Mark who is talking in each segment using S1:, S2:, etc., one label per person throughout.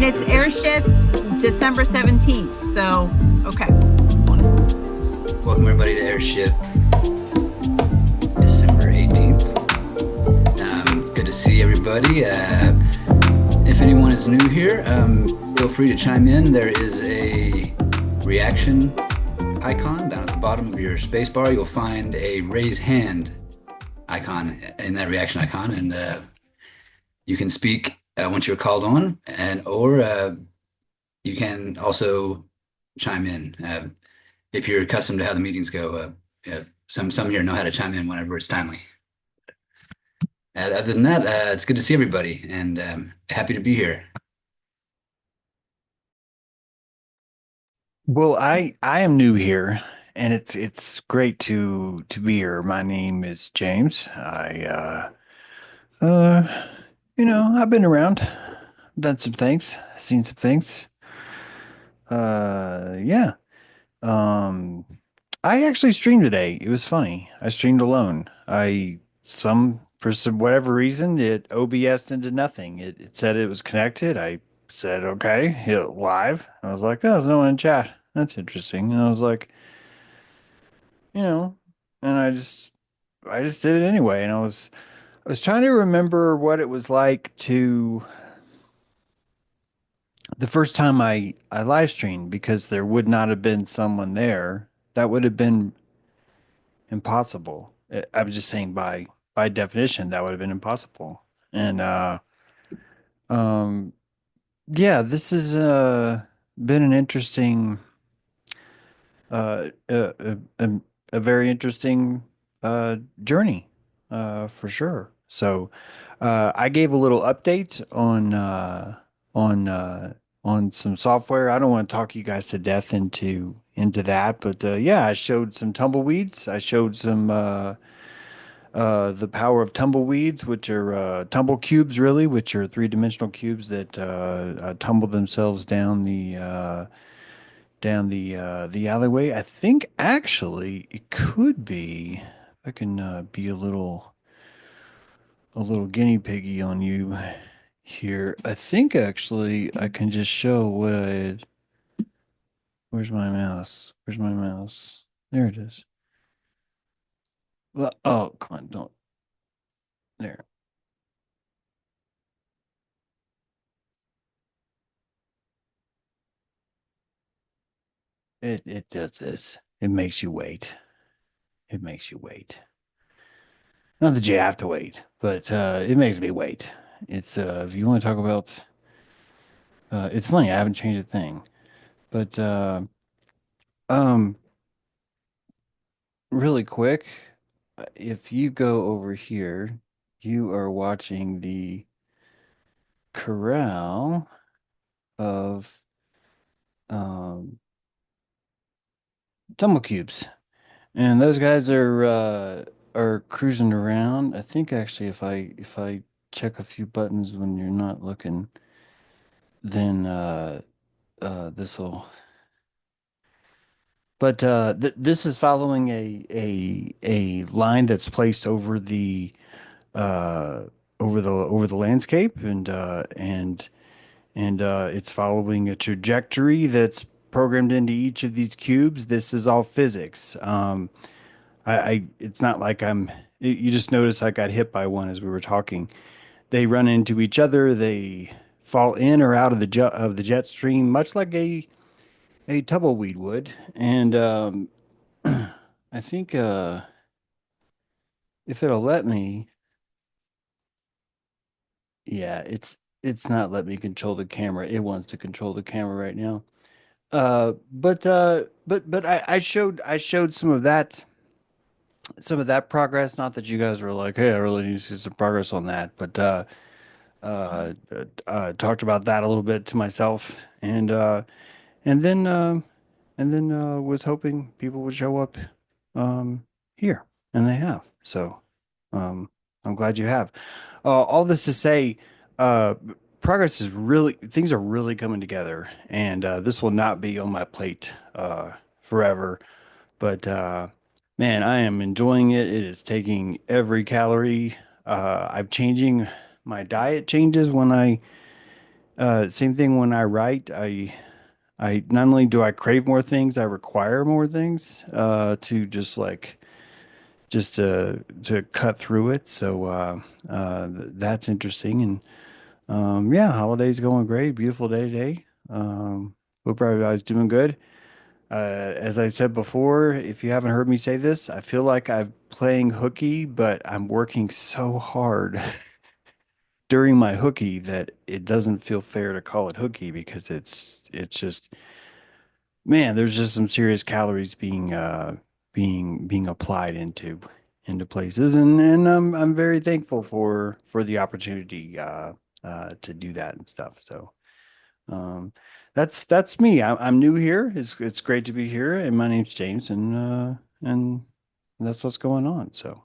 S1: it's Airship December 17th. So, okay.
S2: Welcome everybody to Airship December 18th. Good to see everybody. If anyone is new here, feel free to chime in. There is a reaction icon down at the bottom of your space bar. You'll find a raise hand icon in that reaction icon, and you can speak once you're called on, or you can also chime in. If you're accustomed to how the meetings go, some here know how to chime in whenever it's timely. Other than that, it's good to see everybody, and happy to be here.
S3: Well, I am new here, and it's great to be here. My name is James. Uh I've been around, done some things, seen some things. Yeah. Um, I actually streamed today. It was funny. I streamed alone. For some whatever reason, it OBS'd into nothing. It said it was connected. I said, okay, hit live. I was like, oh, there's no one in chat. That's interesting. And I was like, you know, and I just did it anyway. And I was trying to remember what it was like to the first time I live streamed because there would not have been someone there. That would have been impossible. I was just saying by definition that would have been impossible. And um yeah, this has been an interesting uh, uh, uh, um, a very interesting journey for sure. So I gave a little update on on some software. I don't want to talk you guys to death into that, but yeah, I showed some tumbleweeds. I showed some the power of tumbleweeds, which are tumble cubes, really, which are three-dimensional cubes that tumble themselves down the alleyway. I think actually it could be. I can be a little guinea piggy on you here. I think actually I can just show what I had. Where's my mouse? Where's my mouse? There it is. Well, oh, come on, don't. There. It does this. It makes you wait. It makes you wait. Not that you have to wait, but it makes me wait. It's if you want to talk about it's funny, I haven't changed a thing. But um really quick, if you go over here, you are watching the corral of um tumble cubes. And those guys are cruising around. I think actually if I check a few buttons when you're not looking, then this'll but this is following a line that's placed uh over the landscape and it's following a trajectory that's programmed into each of these cubes. This is all physics. I it's not like you just notice I got hit by one as we were talking. They run into each other, they fall in or out of the jet stream, much like a tumbleweed would. And I think if it'll let me, yeah, it's not let me control the camera. It wants to control the camera right now. But I showed some of that progress. Not that you guys were like, hey, I really need to see some progress on that, but talked about that a little bit to myself, and then was hoping people would show up here, and they have. So I'm glad you have. All this to say, uh, progress is really things are really coming together, and this will not be on my plate forever. But man, I am enjoying it. It is taking every calorie. I'm changing my diet changes Same thing when I write. I not only do I crave more things, I require more things to just like just to cut through it. So that's interesting. And yeah, holidays going great. Beautiful day today. Hope everybody's doing good. As I said before, if you haven't heard me say this, I feel like I'm playing hooky, but I'm working so hard during my hooky that it doesn't feel fair to call it hooky because it's just man, there's just some serious calories being applied into places, and I'm very thankful for the opportunity to do that and stuff. So um, that's me. I'm new here. It's great to be here, and my name's James, and that's what's going on. So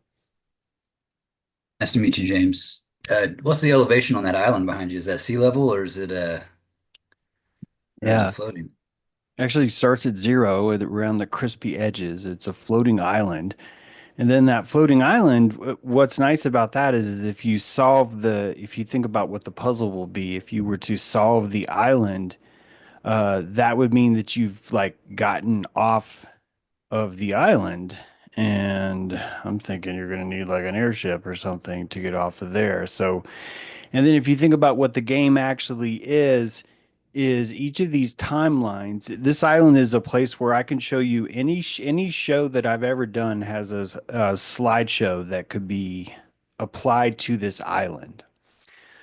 S2: Nice to meet you, James. What's the elevation on that island behind you? Is that sea level or is it
S3: yeah,
S2: floating?
S3: actually starts at zero around the crispy edges. It's a floating island. And then that floating island, what's nice about that is if you solve if you think about what the puzzle will be, if you were to solve the island, that would mean that you've like gotten off of the island. And I'm thinking you're going to need like an airship or something to get off of there. So, and then if you think about what the game actually is each of these timelines. This island is a place where I can show you any show that I've ever done has a slideshow that could be applied to this island.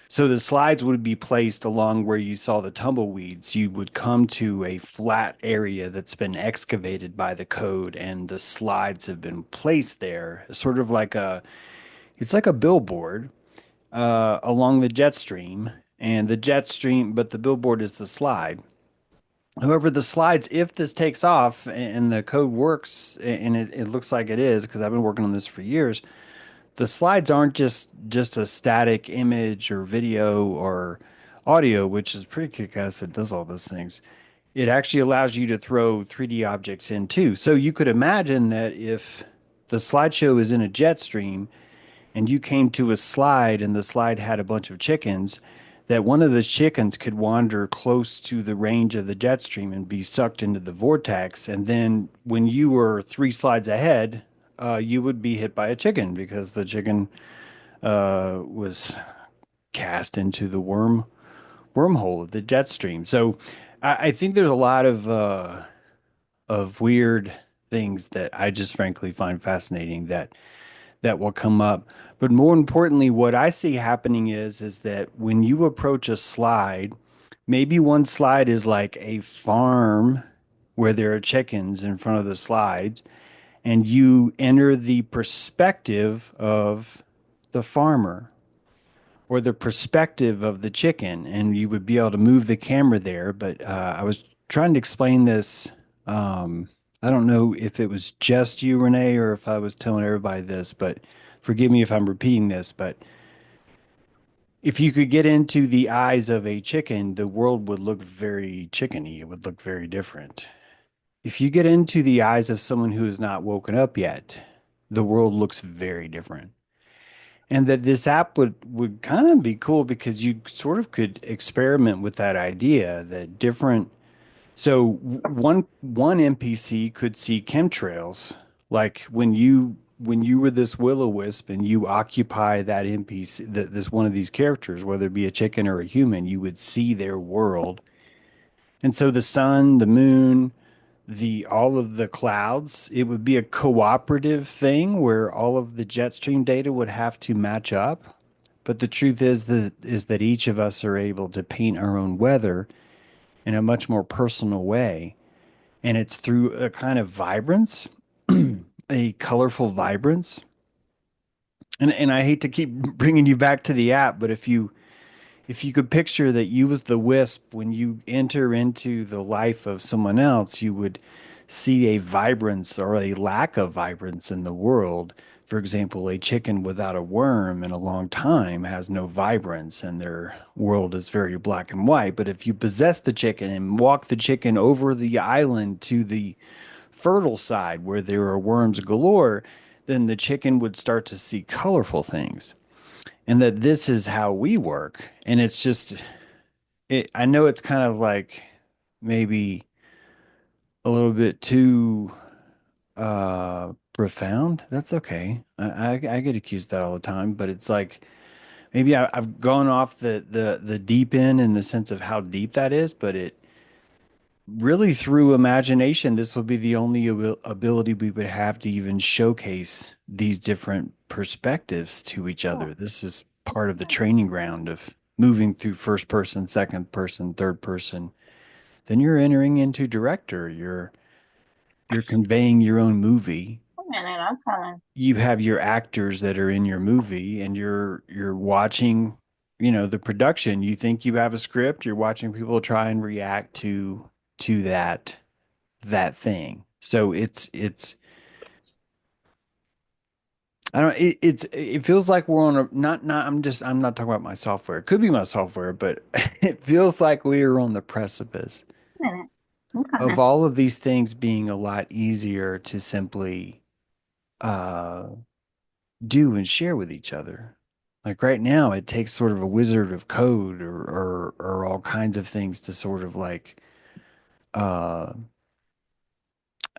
S3: So the slides would be placed along where you saw the tumbleweeds. You would come to a flat area that's been excavated by the code, and the slides have been placed there, sort of like it's like a billboard along the jet stream, and the jet stream, but the billboard is the slide. However, the slides, if this takes off and the code works, and it looks like it is, because I've been working on this for years, the slides aren't just a static image or video or audio, which is pretty kick-ass. It does all those things. It actually allows you to throw 3D objects in too. So you could imagine that if the slideshow is in a jet stream and you came to a slide and the slide had a bunch of chickens, that one of the chickens could wander close to the range of the jet stream and be sucked into the vortex. And then when you were three slides ahead, you would be hit by a chicken because the chicken was cast into the wormhole of the jet stream. So I think there's a lot of weird things that I just frankly find fascinating that will come up. But more importantly, what I see happening is that when you approach a slide, maybe one slide is like a farm where there are chickens in front of the slides, and you enter the perspective of the farmer or the perspective of the chicken, and you would be able to move the camera there. But I was trying to explain this. I don't know if it was just you, Renee, or if I was telling everybody this, but forgive me if I'm repeating this. But if you could get into the eyes of a chicken, the world would look very chickeny. It would look very different. If you get into the eyes of someone who has not woken up yet, the world looks very different. And that this app would kind of be cool because you sort of could experiment with that idea that different so one NPC could see chemtrails, like when you were this will-o-wisp and you occupy that NPC, this one of these characters, whether it be a chicken or a human, you would see their world. And so the sun, the moon, the all of the clouds, it would be a cooperative thing where all of the jet stream data would have to match up. But the truth is that each of us are able to paint our own weather in a much more personal way. And it's through a kind of vibrance, a colorful vibrance. And I hate to keep bringing you back to the app, but if you could picture that you was the wisp when you enter into the life of someone else, you would see a vibrance or a lack of vibrance in the world. For example, a chicken without a worm in a long time has no vibrance and their world is very black and white. But if you possess the chicken and walk the chicken over the island to the fertile side where there are worms galore, then the chicken would start to see colorful things. And that this is how we work. And it's just I know it's kind of like maybe a little bit too profound. That's okay. I get accused of that all the time, but it's like maybe I've gone off the deep end in the sense of how deep that is, but it really through imagination, this will be the only ability we would have to even showcase these different perspectives to each other. This is part of the training ground of moving through first person, second person, third person. Then you're entering into director. You're conveying your own movie.
S1: Wait a minute, I'm coming.
S3: You have your actors that are in your movie and you're watching, the production. You think you have a script, you're watching people try and react to that thing. So it's I don't it feels like we're on a not I'm not talking about my software. It could be my software, but it feels like we are on the precipice
S1: Wait a minute, I'm
S3: of
S1: coming.
S3: all of these things being a lot easier to simply uh do and share with each other. Like right now, it takes sort of a wizard of code or all kinds of things to sort of like uh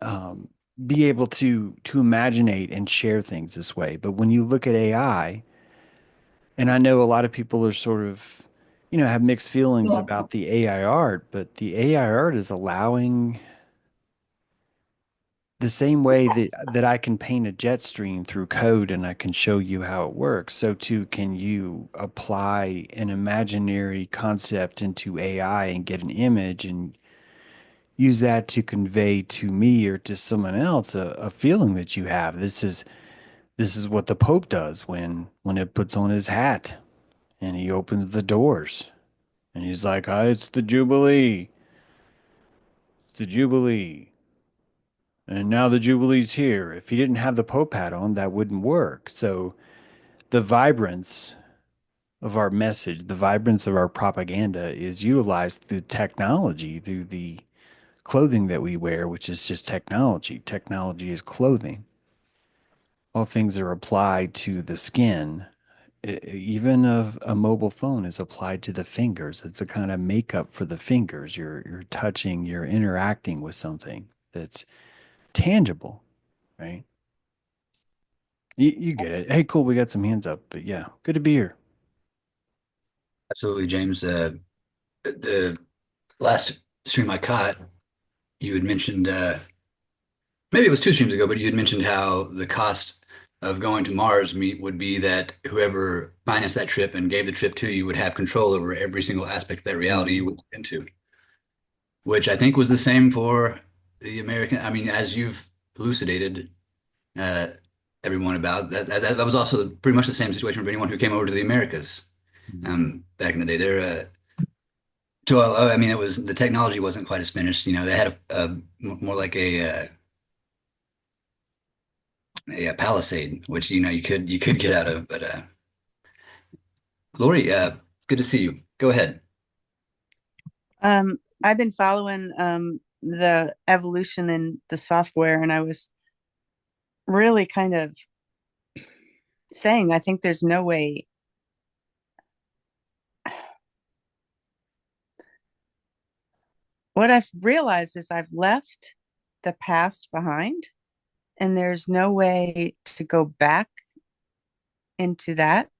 S3: um be able to imaginate and share things this way. But when you look at AI, and I know a lot of people are sort of, have mixed feelings
S1: Yeah.
S3: about the AI art, but the AI art is allowing the same way that I can paint a jet stream through code and I can show you how it works, so too can you apply an imaginary concept into AI and get an image and use that to convey to me or to someone else a feeling that you have. This is what the Pope does when it puts on his hat and he opens the doors and he's like, it's the Jubilee. It's the Jubilee. And now the Jubilee's here. If he didn't have the Pope hat on, that wouldn't work. So the vibrance of our message, the vibrance of our propaganda is utilized through technology, through the clothing that we wear, which is just technology. Technology is clothing. All things are applied to the skin. Even a mobile phone is applied to the fingers. It's a kind of makeup for the fingers. You're touching, you're interacting with something that's tangible, right? You get it. Hey, cool. We got some hands up, but yeah, good to be here.
S2: Absolutely, James. The last stream I caught, you had mentioned maybe it was two streams ago, but you had mentioned how the cost of going to Mars would be that whoever financed that trip and gave the trip to you would have control over every single aspect of that reality you
S3: Mhm.
S2: would look into, which I think was the same for the American. I mean, as you've elucidated uh, everyone about that was also pretty much the same situation for anyone who came over to the Americas
S3: Mhm.
S2: back in the day. So I mean, it was the technology wasn't quite as finished. You know, they had more like a palisade, which you could get out of. But Lori, good to see you. Go ahead.
S4: I've been following the evolution in the software, and I was really kind of saying I think there's no way. What I've realized is I've left the past behind, and there's no way to go back into that.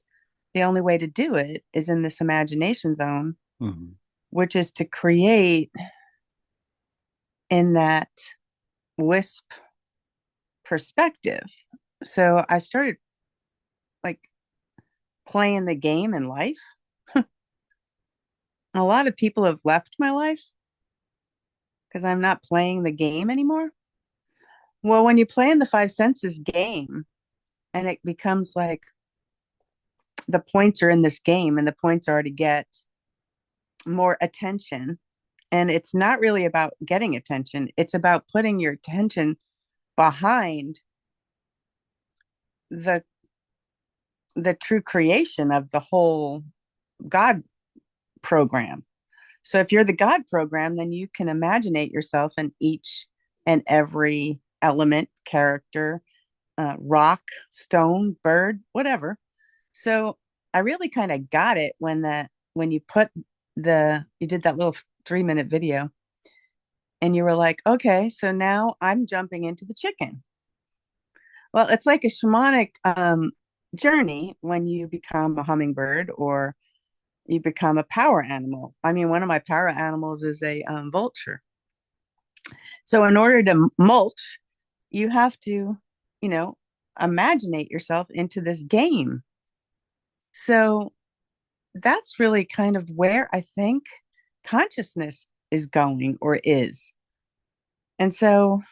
S4: The only way to do it is in this imagination zone,
S3: Mhm.
S4: which is to create in that wisp perspective. So I started like playing the game in life. A lot of people have left my life because I'm not playing the game anymore. Well, when you play in the five senses game and it becomes like the points are in this game and the points are to get more attention. And it's not really about getting attention, it's about putting your attention behind the the true creation of the whole God program. So if you're the God program, then you can imaginate yourself in each and every element, character, rock, stone, bird, whatever. So I really kind of got it when you put you did that little 3-minute video, and you were like, okay, so now I'm jumping into the chicken. Well, it's like a shamanic journey when you become a hummingbird or you become a power animal. I mean, one of my power animals is a vulture. So in order to mulch, you have to, you know, imaginate yourself into this game. So that's really kind of where I think consciousness is going or is. And so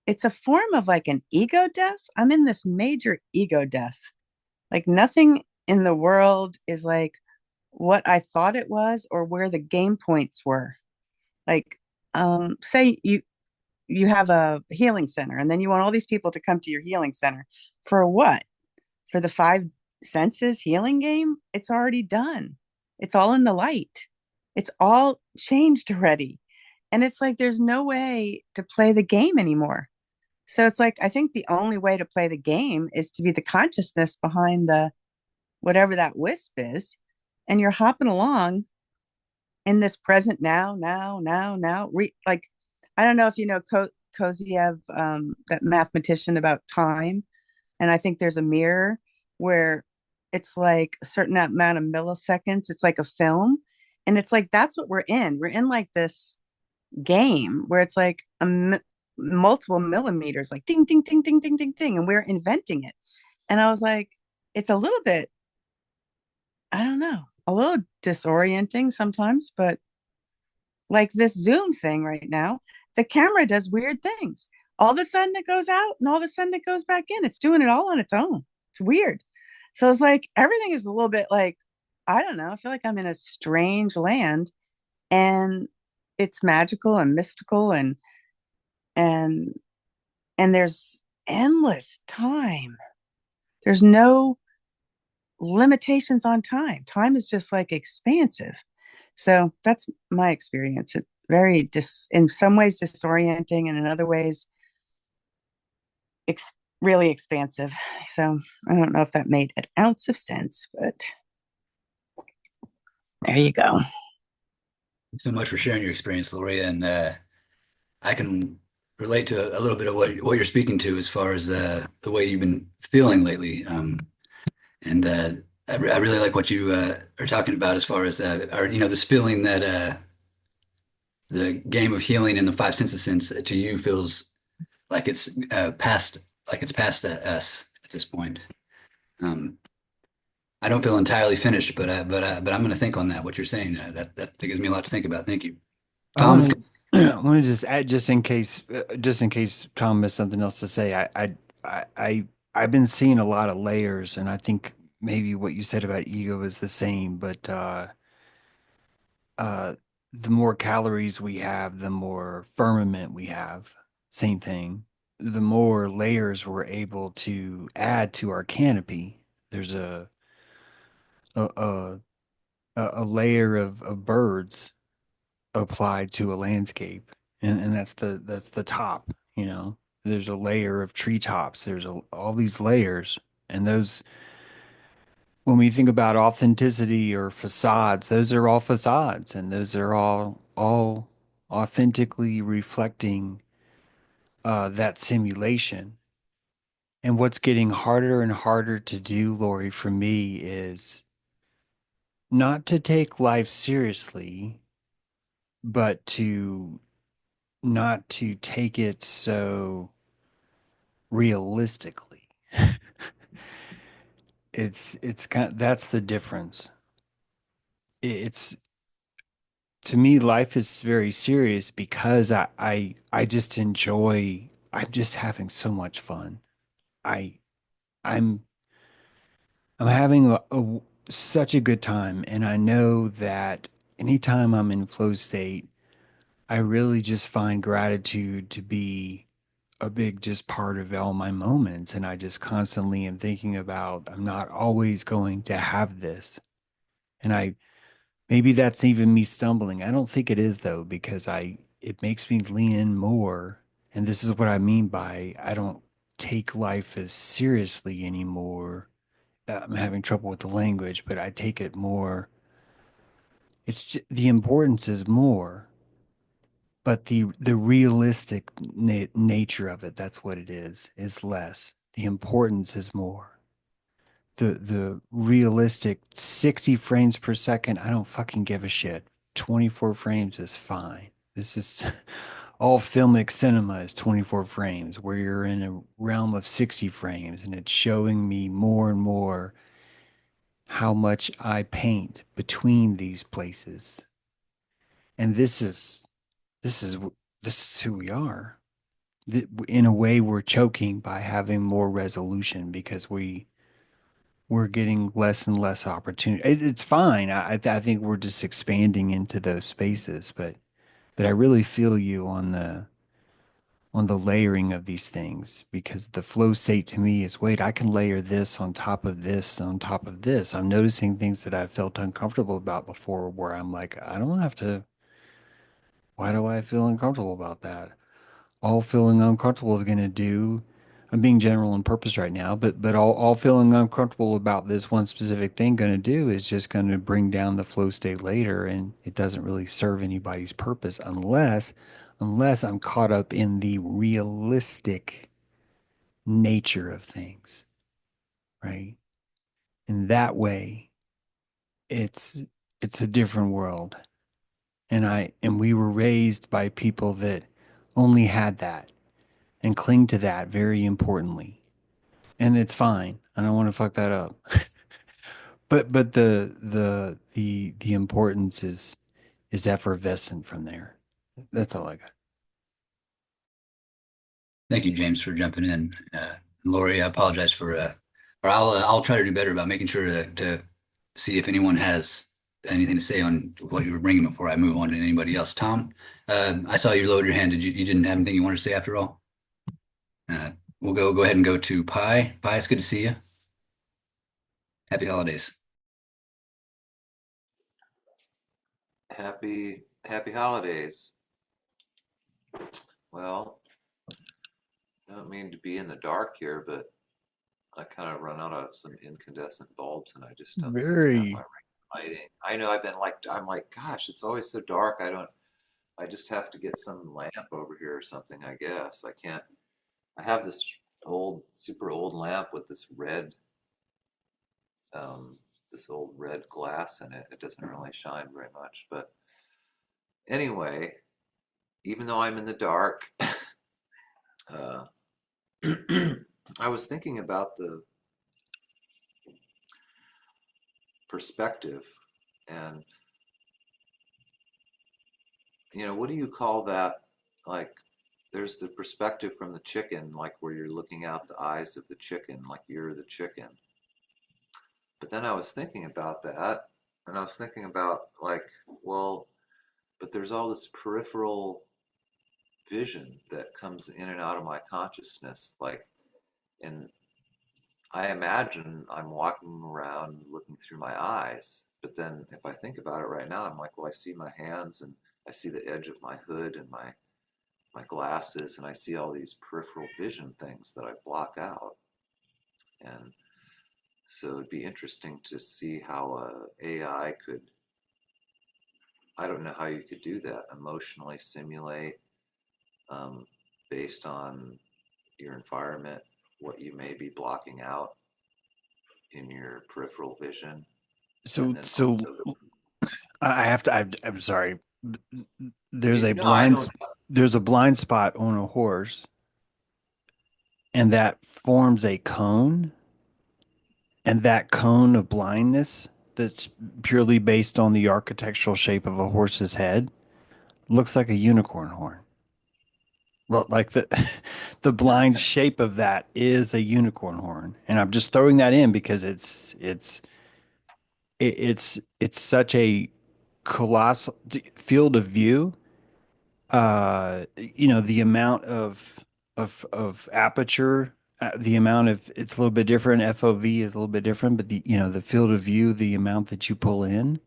S4: it's a form of like an ego death. I'm in this major ego death. Like nothing in the world is like what I thought it was or where the game points were. Like, say you have a healing center and then you want all these people to come to your healing center for what? For the five senses healing game? It's already done. It's all in the light. It's all changed already. And it's like there's no way to play the game anymore. So it's like I think the only way to play the game is to be the consciousness behind the whatever that wisp is, and you're hopping along in this present now. Like I don't know if you know Koziev, that mathematician about time, and I think there's a mirror where it's like a certain amount of milliseconds. It's like a film, and it's like that's what we're in. We're in like this game where it's like multiple millimeters, like ding, ding, ding, ding, ding, ding, ding, and we're inventing it. And I was like, it's a little bit, I don't know, a little disorienting sometimes, but like this Zoom thing right now, the camera does weird things. All of a sudden it goes out and all of a sudden it goes back in. It's doing it all on its own. It's weird. So it's like everything is a little bit like, I don't know, I feel like I'm in a strange land and it's magical and mystical and and there's endless time. There's no limitations on time. Time is just like expansive. So that's my experience. It very in some ways disorienting, and in other ways, really expansive. So I don't know if that made an ounce of sense, but there you go.
S2: Thanks so much for sharing your experience, Lori. And I can relate to a little bit of what you're speaking to as far as the way you've been feeling lately. And I really like what you are talking about as far as, or, this feeling that the game of healing in the five senses sense to you feels like it's past, us at this point. I don't feel entirely finished, but I'm going to think on that. What you're saying that gives me a lot to think about. Thank you,
S3: I
S2: Tom.
S3: want to I want to just add, just in case Tom has something else to say. I've been seeing a lot of layers, and I think maybe what you said about ego is the same, but uh, the more calories we have, the more firmament we have. Same thing. The more layers we're able to add to our canopy. There's a a, a layer of birds applied to a landscape, and that's the top. There's a layer of treetops. There's all these layers, and those, when we think about authenticity or facades, those are all facades, and those are all authentically reflecting that simulation. And what's getting harder and harder to do, Lori, for me is not to take life seriously, but to not to take it so realistically. It's kind of, that's the difference. It's To me, life is very serious because I just enjoy, I'm just having so much fun. I I'm I'm having such a good time, and I know that anytime I'm in flow state, I really just find gratitude to be a big just part of all my moments. And I just constantly am thinking about, I'm not always going to have this. And maybe that's even me stumbling. I don't think it is though, because it makes me lean in more. And this is what I mean by I don't take life as seriously anymore. I'm having trouble with the language, but I take it more. The importance is more, but the realistic nature of it, that's what it is less. The importance is more. The realistic 60 frames per second, I don't fucking give a shit. 24 frames is fine. This is all filmic cinema is 24 frames, where you're in a realm of 60 frames, and it's showing me more and more how much I paint between these places. And this is this is who we are. In a way, we're choking by having more resolution because we're getting less and less opportunity. It's fine. I think we're just expanding into those spaces, but I really feel you on the layering of these things, because the flow state to me is, wait, I can layer this on top of this on top of this. I'm noticing things that I've felt uncomfortable about before, where I'm like, I don't have to. Why do I feel uncomfortable about that? All feeling uncomfortable is going to do, I'm being general on purpose right now, but all feeling uncomfortable about this one specific thing going to do is just going to bring down the flow state later, and it doesn't really serve anybody's purpose unless I'm caught up in the realistic nature of things, right? In that way, it's it's a different world. And we were raised by people that only had that and cling to that very importantly. And it's fine. I don't want to fuck that up. But the importance is effervescent from there. That's all I got.
S2: Thank you, James, for jumping in. Lori, I apologize for, or I'll try to do better about making sure to see if anyone has anything to say on what you were bringing before I move on to anybody else. Tom, I saw you lower your hand. You didn't have anything you wanted to say after all? Uh, we'll go ahead and go to Pi. Pi, it's good to see you. Happy holidays.
S5: Happy holidays. Well, I don't mean to be in the dark here, but I kind of run out of some incandescent bulbs and I just don't seem to have my
S3: Very.
S5: lighting. I know I'm like, gosh, it's always so dark. I just have to get some lamp over here or something, I guess. I have this super old lamp with um, this old red glass in it. It doesn't really shine very much, but anyway, even though I'm in the dark, uh, I was thinking about the perspective and, what do you call that? Like, there's the perspective from the chicken, like where you're looking out the eyes of the chicken, like you're the chicken. But then I was thinking about that, and I was thinking about, like, well, but there's all this peripheral vision that comes in and out of my consciousness, like, and I imagine I'm walking around looking through my eyes, but then if I think about it right now, I'm like, well, I see my hands and I see the edge of my hood and my glasses, and I see all these peripheral vision things that I block out. And so it'd be interesting to see how AI could, I don't know how you could do that, emotionally simulate um, based on your environment, what you may be blocking out in your peripheral vision, and
S3: So
S5: then
S3: so
S5: also the,
S3: I have to. I'm sorry. There's a
S5: no, I
S3: blind
S5: don't.
S3: there's a blind spot on a horse, and that forms a cone, and that cone of blindness that's purely based on the architectural shape of a horse's head looks like a unicorn horn. Look like the the blind shape of that is a unicorn horn, and I'm just throwing that in because it's such a colossal field of view. The amount of aperture, the amount of it's a little bit different. FOV is a little bit different, but the field of view, the amount that you pull in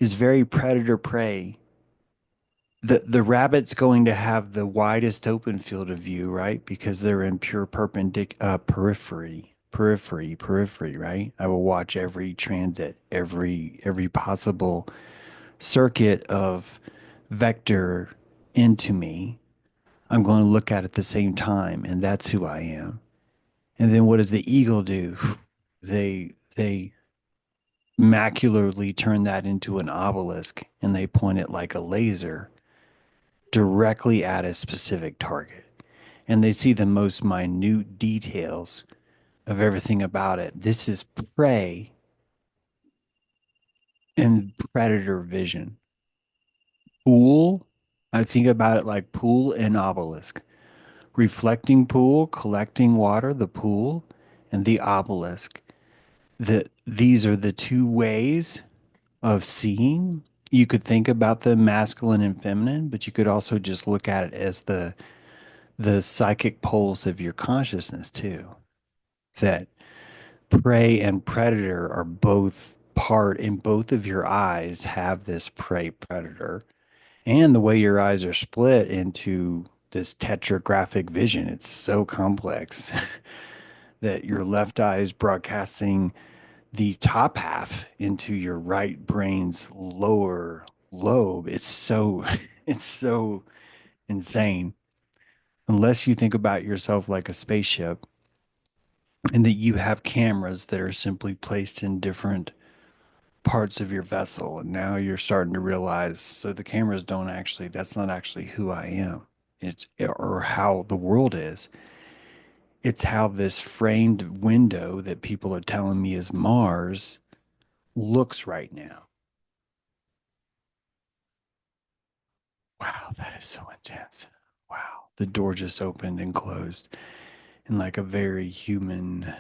S3: is very predator prey. The rabbit's going to have the widest open field of view, right? Because they're in pure perpendicular periphery. periphery, right? I will watch every transit, every possible circuit of vector into me. I'm going to look at the same time, and that's who I am. And then what does the eagle do? They macularly turn that into an obelisk and they point it like a laser directly at a specific target. And they see the most minute details of everything about it. This is prey and predator vision. Pool, I think about it like pool and obelisk. Reflecting pool, collecting water, the pool, and the obelisk. These are the two ways of seeing. You could think about the masculine and feminine, but you could also just look at it as the psychic poles of your consciousness too. That prey and predator are both part in both of your eyes have this prey predator. And the way your eyes are split into this tetrographic vision, it's so complex that your left eye is broadcasting the top half into your right brain's lower lobe. It's so it's so insane. Unless you think about yourself like a spaceship and that you have cameras that are simply placed in different parts of your vessel. And now you're starting to realize so the cameras don't actually, that's not actually who I am. It's or how the world is. It's how this framed window that people are telling me is Mars looks right now. Wow, that is so intense. Wow. The door just opened and closed in like a very human,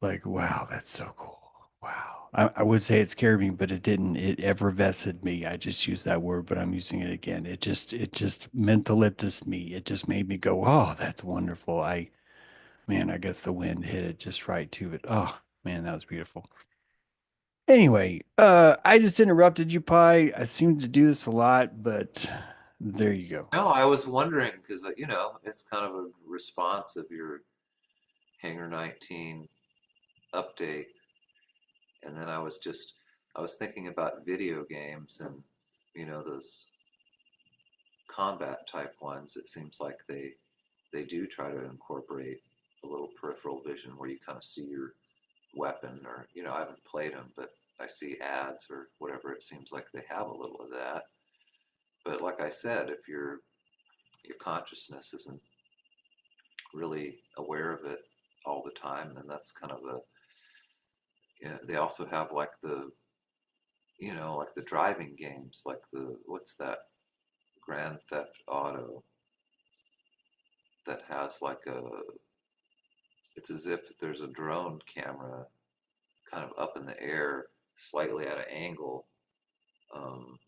S3: like, wow, that's so cool. Wow. I would say it scared me, but it didn't. It effervesced me. I just used that word, but I'm using it again. It just mentalized me. It just made me go, oh, that's wonderful. Man, I guess the wind hit it just right to it. Oh, man, that was beautiful. Anyway, I just interrupted you, Pi. I seem to do this a lot, but there you go.
S5: No, I was wondering because it's kind of a response of your Hangar 19 update, and then I was thinking about video games and those combat type ones. It seems like they do try to incorporate a little peripheral vision where you kind of see your weapon, or I haven't played them, but I see ads or whatever. It seems like they have a little of that. But like I said, if your consciousness isn't really aware of it all the time, then that's kind of they also have like like the driving games, like what's that, Grand Theft Auto, that has like it's as if there's a drone camera kind of up in the air, slightly at an angle, um,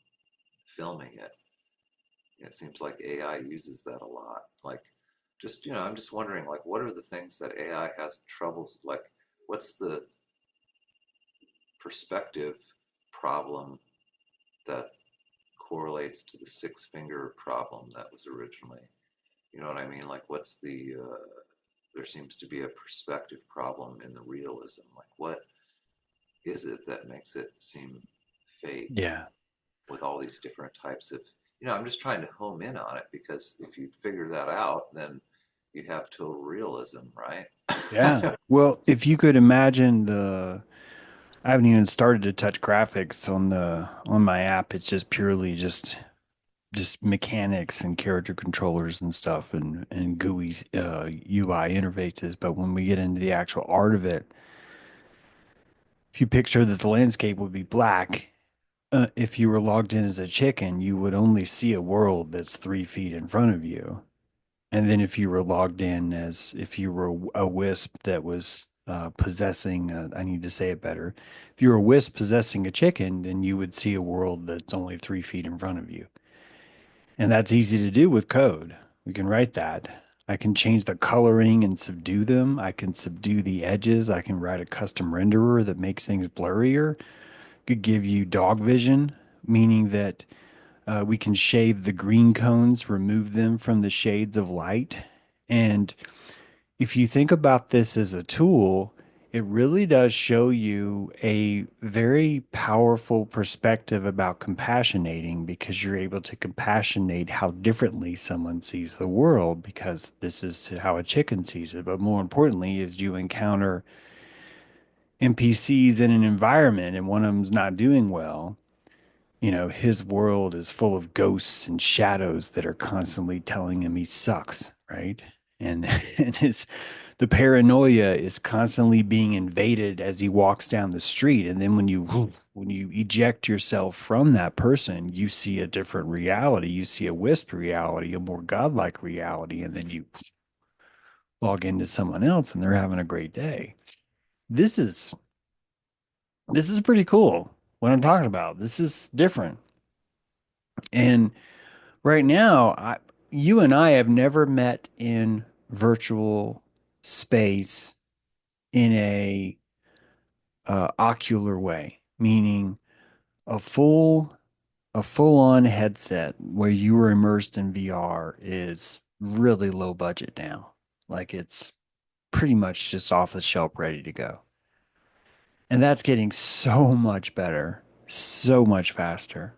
S5: filming it. It seems like AI uses that a lot. Like, just I'm just wondering, like, what are the things that AI has troubles? Like, what's the perspective problem that correlates to the six finger problem that was originally? You know what I mean? Like, what's there seems to be a perspective problem in the realism. Like, what is it that makes it seem fake
S3: Yeah.
S5: with all these different types of, I'm just trying to home in on it, because if you figure that out, then you have total realism, right?
S3: Yeah. Well, if you could imagine I haven't even started to touch graphics on my app. It's just purely just mechanics and character controllers and stuff and GUI UI interfaces. But when we get into the actual art of it, if you picture that the landscape would be black, if you were logged in as a chicken, you would only see a world that's 3 feet in front of you. And then if you were logged in as if you were a wisp that was possessing, I need to say it better. If you were a wisp possessing a chicken, then you would see a world that's only 3 feet in front of you. And that's easy to do with code. We can write that. I can change the coloring and subdue them. I can subdue the edges. I can write a custom renderer that makes things blurrier. Could give you dog vision, meaning that we can shave the green cones, remove them from the shades of light. And if you think about this as a tool, it really does show you a very powerful perspective about compassionating because you're able to compassionate how differently someone sees the world because this is how a chicken sees it. But more importantly, as you encounter NPCs in an environment and one of them's not doing well, you know, his world is full of ghosts and shadows that are constantly telling him he sucks, right? And and his the paranoia is constantly being invaded as he walks down the street. And then when you eject yourself from that person, you see a different reality. You see a wisp reality, a more godlike reality, and then you log into someone else and they're having a great day. This is this is pretty cool. What I'm talking about. This is different. And right now, you and I have never met in virtual space in a ocular way, meaning a full a full-on headset where you were immersed in VR is really low budget now. Like it's pretty much just off the shelf, ready to go. And that's getting so much better, so much faster.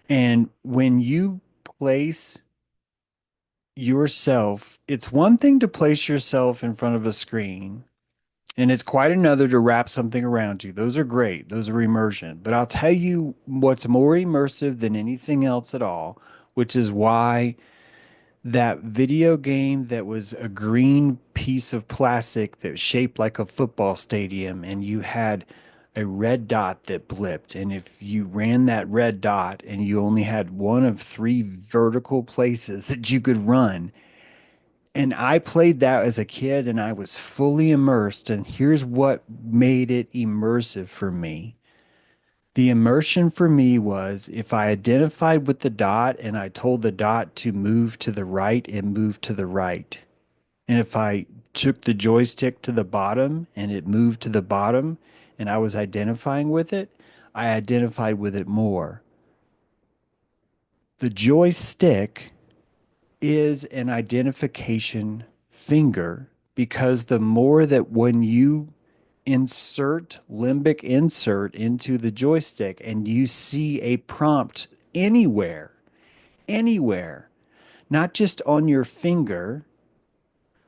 S3: And when you place yourself, it's one thing to place yourself in front of a screen, and it's quite another to wrap something around you. Those are great. Those are immersion. But I'll tell you what's more immersive than anything else at all, which is why that video game that was a green piece of plastic that was shaped like a football stadium, and you had a red dot that blipped. And if you ran that red dot and you only had one of three vertical places that you could run, and I played that as a kid and I was fully immersed. And here's what made it immersive for me. The immersion for me was if I identified with the dot and I told the dot to move to the right, it moved to the right. And if I took the joystick to the bottom and it moved to the bottom and I was identifying with it, I identified with it more. The joystick is an identification finger because the more that when you insert limbic insert into the joystick and you see a prompt anywhere, not just on your finger,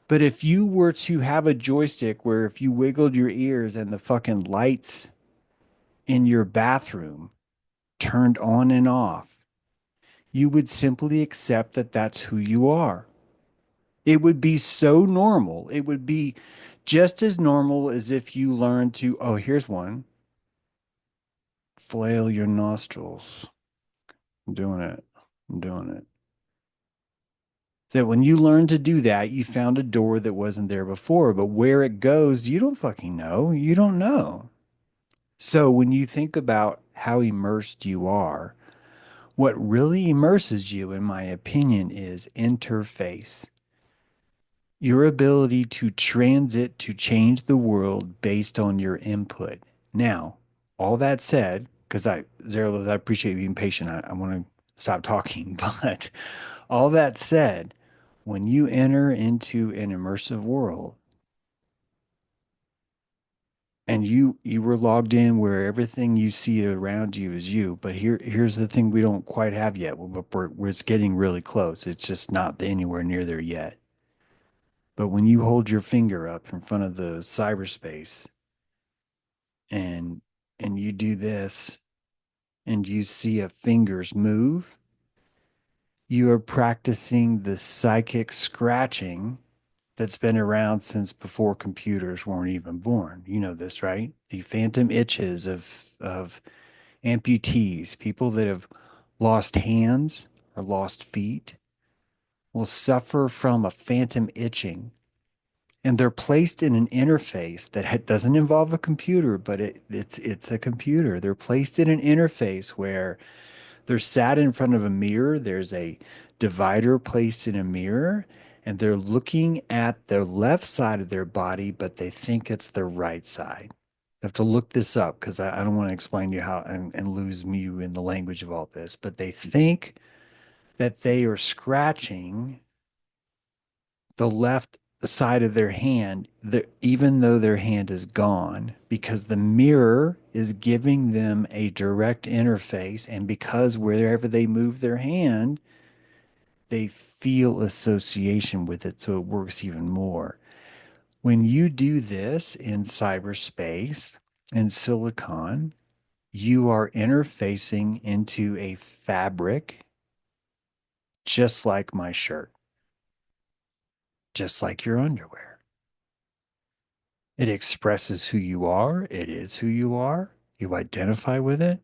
S3: but if you were to have a joystick where if you wiggled your ears and the fucking lights in your bathroom turned on and off, you would simply accept that that's who you are. It would be so normal. It would be just as normal as if you learned to, oh, here's one, flail your nostrils. I'm doing it. I'm doing it. That when you learn to do that, you found a door that wasn't there before, but where it goes, you don't fucking know. You don't know. So when you think about how immersed you are, what really immerses you, in my opinion, is interface. Your ability to transit to change the world based on your input. Now, all that said, because Zerlos, I appreciate you being patient. I want to stop talking, but all that said, when you enter into an immersive world and you were logged in where everything you see around you is you, but here's the thing we don't quite have yet, but it's getting really close. It's just not anywhere near there yet. But when you hold your finger up in front of the cyberspace and you do this and you see a fingers move, you are practicing the psychic scratching that's been around since before computers weren't even born. You know this, right? The phantom itches of amputees, people that have lost hands or lost feet will suffer from a phantom itching, and they're placed in an interface that doesn't involve a computer, but it's a computer. They're placed in an interface where they're sat in front of a mirror. There's a divider placed in a mirror, and they're looking at the left side of their body, but they think it's the right side. I have to look this up because I don't want to explain to you how and lose you in the language of all this, but they think that they are scratching the left side of their hand, even though their hand is gone, because the mirror is giving them a direct interface, and because wherever they move their hand, they feel association with it, so it works even more. When you do this in cyberspace and silicon, you are interfacing into a fabric just like my shirt, just like your underwear. It expresses who you are. It is who you are. You identify with it.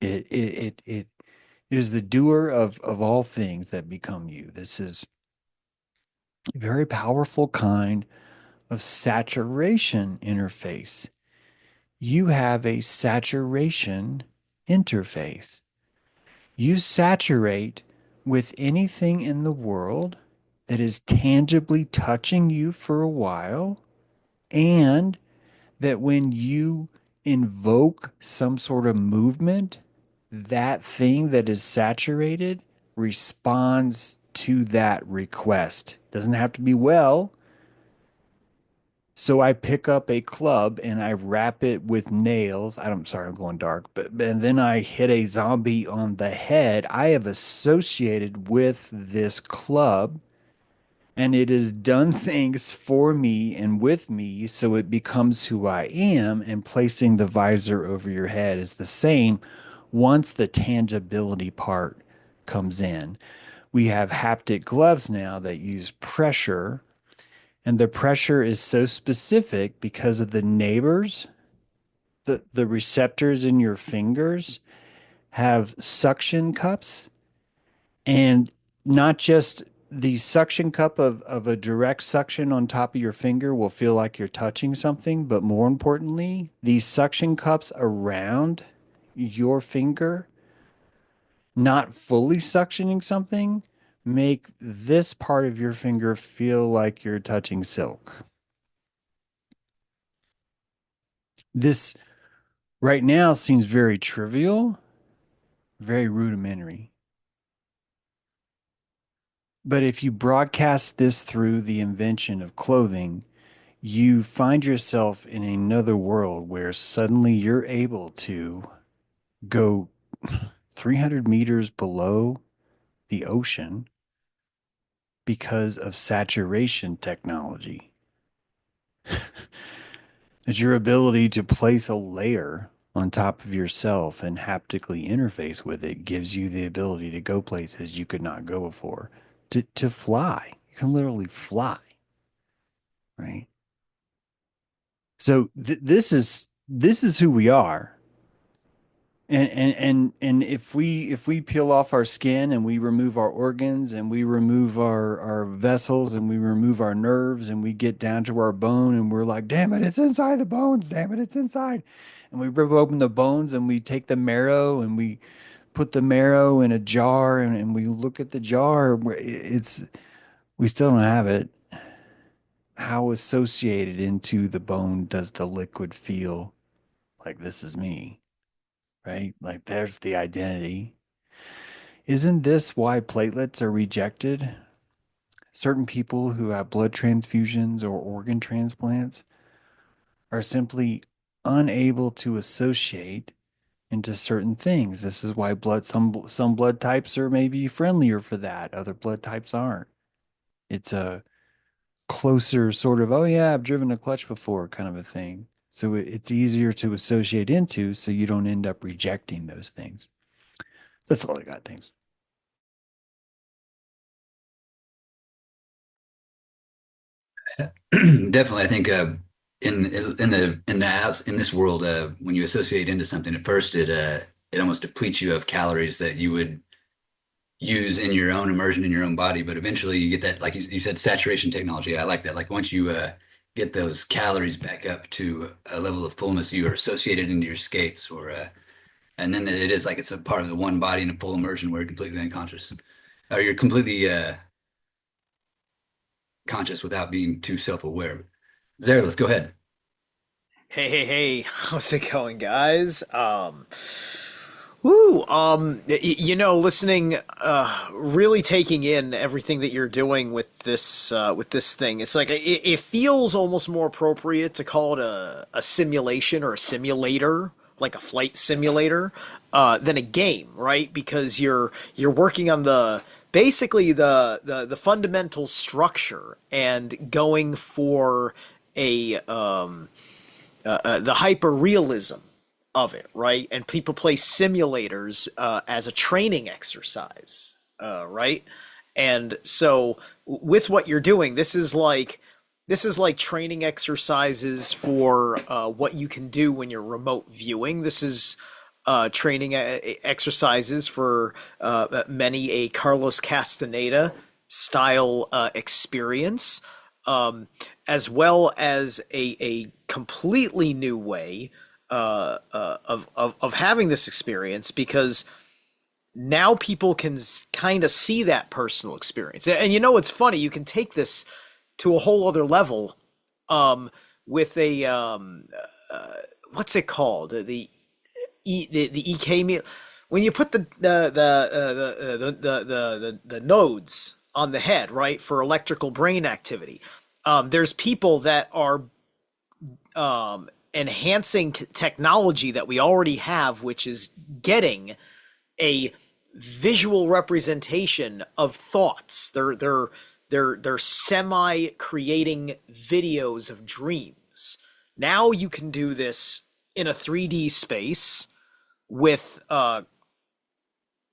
S3: It is the doer of all things that become you. This is a very powerful kind of saturation interface. You have a saturation interface. You saturate with anything in the world that is tangibly touching you for a while, and that when you invoke some sort of movement, that thing that is saturated responds to that request. Doesn't have to be well. So I pick up a club and I wrap it with nails. I'm sorry, I'm going dark, but and then I hit a zombie on the head. I have associated with this club, and it has done things for me and with me, so it becomes who I am. And placing the visor over your head is the same once the tangibility part comes in. We have haptic gloves now that use pressure, and the pressure is so specific because of the neighbors. The receptors in your fingers have suction cups, and not just the suction cup of a direct suction on top of your finger will feel like you're touching something, but more importantly, these suction cups around your finger, not fully suctioning something, make this part of your finger feel like you're touching silk. This right now seems very trivial, very rudimentary. But if you broadcast this through the invention of clothing, you find yourself in another world where suddenly you're able to go 300 meters below the ocean because of saturation technology. It's your ability to place a layer on top of yourself and haptically interface with it gives you the ability to go places you could not go before. To fly. You can literally fly, right? So this is who we are. And if we peel off our skin and we remove our organs and we remove our vessels and we remove our nerves and we get down to our bone and we're like, damn it, it's inside the bones, damn it, it's inside. And we rip open the bones and we take the marrow and we put the marrow in a jar and we look at the jar. We still don't have it. How associated into the bone does the liquid feel? Like this is me, right? Like there's the identity. Isn't this why platelets are rejected? Certain people who have blood transfusions or organ transplants are simply unable to associate into certain things. This is why some blood types are maybe friendlier for that. Other blood types aren't. It's a closer sort of, oh yeah, I've driven a clutch before kind of a thing. So it's easier to associate into so you don't end up rejecting those things. That's all I got. Thanks.
S2: Definitely, I think in this world, when you associate into something, at first it almost depletes you of calories that you would use in your own immersion in your own body. But eventually, you get that, like you said, saturation technology. I like that. Like once you get those calories back up to a level of fullness, you are associated into your skates, and then it is like it's a part of the one body in a full immersion where you're completely unconscious, or you're completely conscious without being too self-aware. Zara, let's go ahead.
S6: Hey, how's it going, guys? Woo! Listening, really taking in everything that you're doing with this thing. It's like it feels almost more appropriate to call it a simulation or a simulator, like a flight simulator, than a game, right? Because you're working on the basically the fundamental structure and going for a the hyper realism of it, right? And people play simulators as a training exercise, right? And so with what you're doing, this is like training exercises for what you can do when you're remote viewing. This is training exercises for many a Carlos Castaneda style experience, as well as a completely new way of having this experience, because now people can kind of see that personal experience. And it's funny, you can take this to a whole other level with a what's it called, the EK meal, when you put the nodes on the head, right, for electrical brain activity. There's people that are enhancing technology that we already have, which is getting a visual representation of thoughts. They're semi creating videos of dreams. Now you can do this in a 3D space with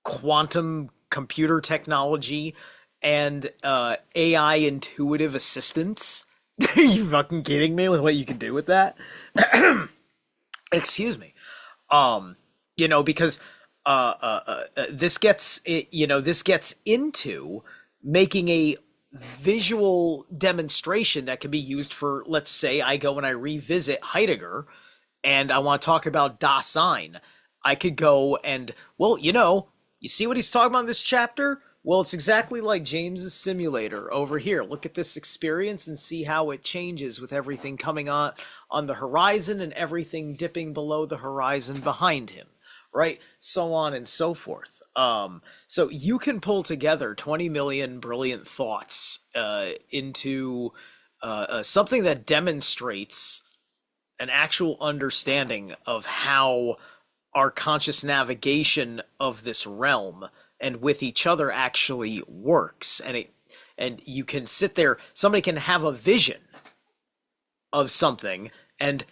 S6: quantum computer technology and AI intuitive assistance. Are you fucking kidding me with what you can do with that? Excuse me. Because this gets into making a visual demonstration that can be used for, let's say I go and I revisit Heidegger and I want to talk about Dasein. I could go and, well, you see what he's talking about in this chapter? Well, it's exactly like James's simulator over here. Look at this experience and see how it changes with everything coming on the horizon and everything dipping below the horizon behind him, right? So on and so forth. So you can pull together 20 million brilliant thoughts into something that demonstrates an actual understanding of how our conscious navigation of this realm and with each other actually works. And you can sit there, somebody can have a vision of something, and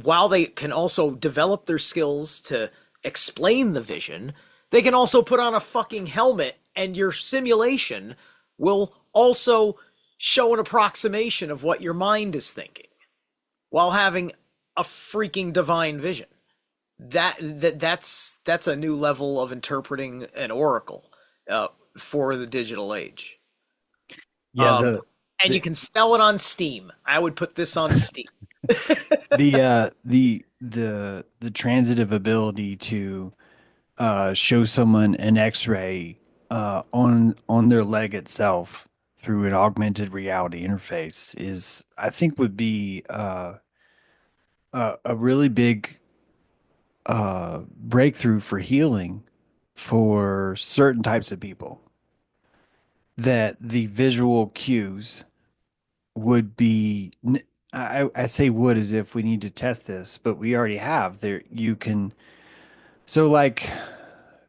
S6: while they can also develop their skills to explain the vision, they can also put on a fucking helmet and your simulation will also show an approximation of what your mind is thinking while having a freaking divine vision. That's a new level of interpreting an oracle for the digital age.
S3: Yeah,
S6: and you can sell it on Steam. I would put this on Steam.
S3: the transitive ability to show someone an X-ray on their leg itself through an augmented reality interface is, I think, would be a really big breakthrough for healing for certain types of people. That the visual cues would be, I say would as if we need to test this, but we already have. There you can. So like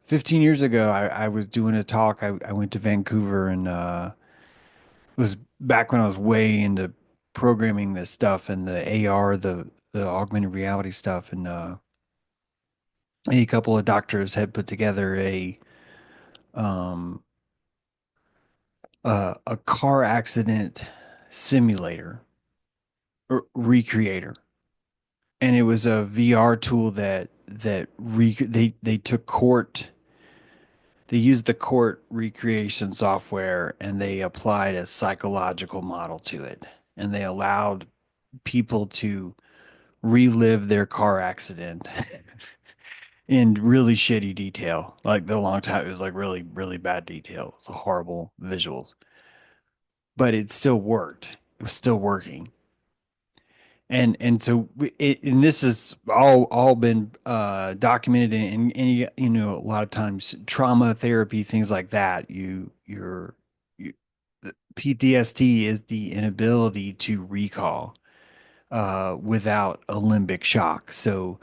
S3: 15 years ago, I was doing a talk. I went to Vancouver, and it was back when I was way into programming this stuff and the AR, the augmented reality stuff. And a couple of doctors had put together um, a car accident simulator or recreator. And it was a VR tool they took court. They used the court recreation software and they applied a psychological model to it. And they allowed people to relive their car accident in really shitty detail. Like the long time, it was like really, really bad detail. It's horrible visuals, but it still worked. It was still working. And so and this is all been documented in a lot of times trauma therapy, things like that. You PTSD is the inability to recall without a limbic shock. So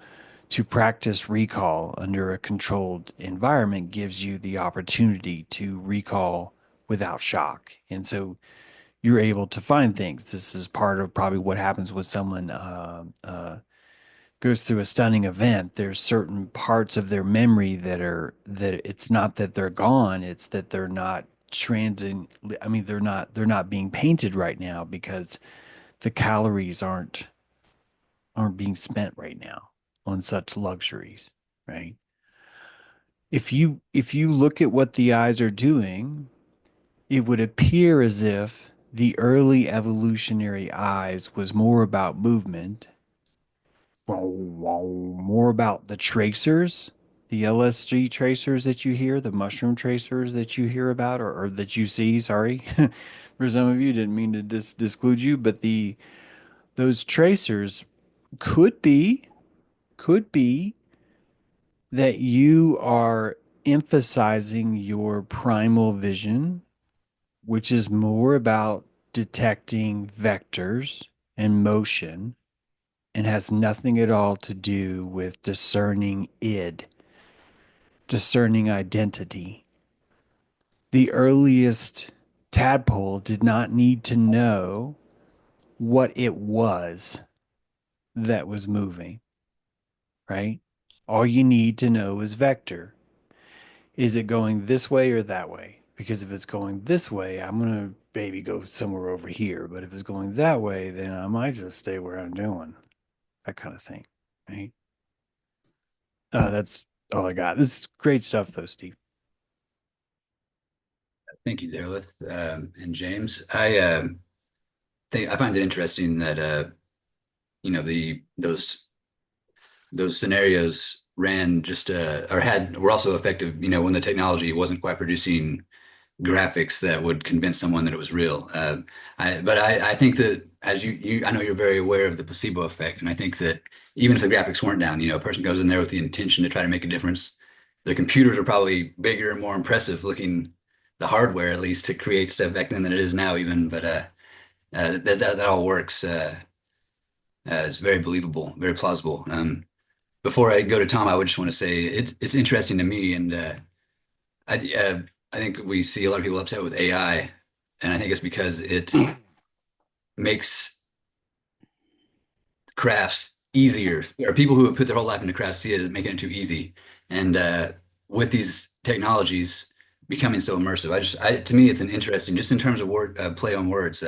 S3: to practice recall under a controlled environment gives you the opportunity to recall without shock. And so you're able to find things. This is part of probably what happens when someone goes through a stunning event. There's certain parts of their memory that it's not that they're gone, it's that they're not transient. I mean, they're not being painted right now because the calories aren't being spent right now on such luxuries, right? If you look at what the eyes are doing, it would appear as if the early evolutionary eyes was more about movement, more about the tracers, the LSD tracers that you hear, the mushroom tracers that you hear about, or that you see. Sorry, for some of you, didn't mean to disclude you, but the those tracers could be could be that you are emphasizing your primal vision, which is more about detecting vectors and motion and has nothing at all to do with discerning id, discerning identity. The earliest tadpole did not need to know what it was that was moving, right? All you need to know is vector. Is it going this way or that way? Because if it's going this way, I'm going to maybe go somewhere over here. But if it's going that way, then I might just stay where I'm doing. That kind of thing, right? That's all I got. This is great stuff, though, Steve.
S2: Thank you, Derlith, and James. I find it interesting that the those scenarios ran just or had were also effective. When the technology wasn't quite producing graphics that would convince someone that it was real. But I think that as I know you're very aware of the placebo effect, and I think that even if the graphics weren't down, a person goes in there with the intention to try to make a difference. The computers are probably bigger and more impressive looking, the hardware at least, to create stuff back then than it is now even. But that all works. It's very believable, very plausible. Before I go to Tom, I would just want to say it's interesting to me, and I think we see a lot of people upset with AI, and I think it's because it makes crafts easier. Or people who have put their whole life into crafts see it as making it too easy. And with these technologies becoming so immersive, to me, it's an interesting, just in terms of word play on words.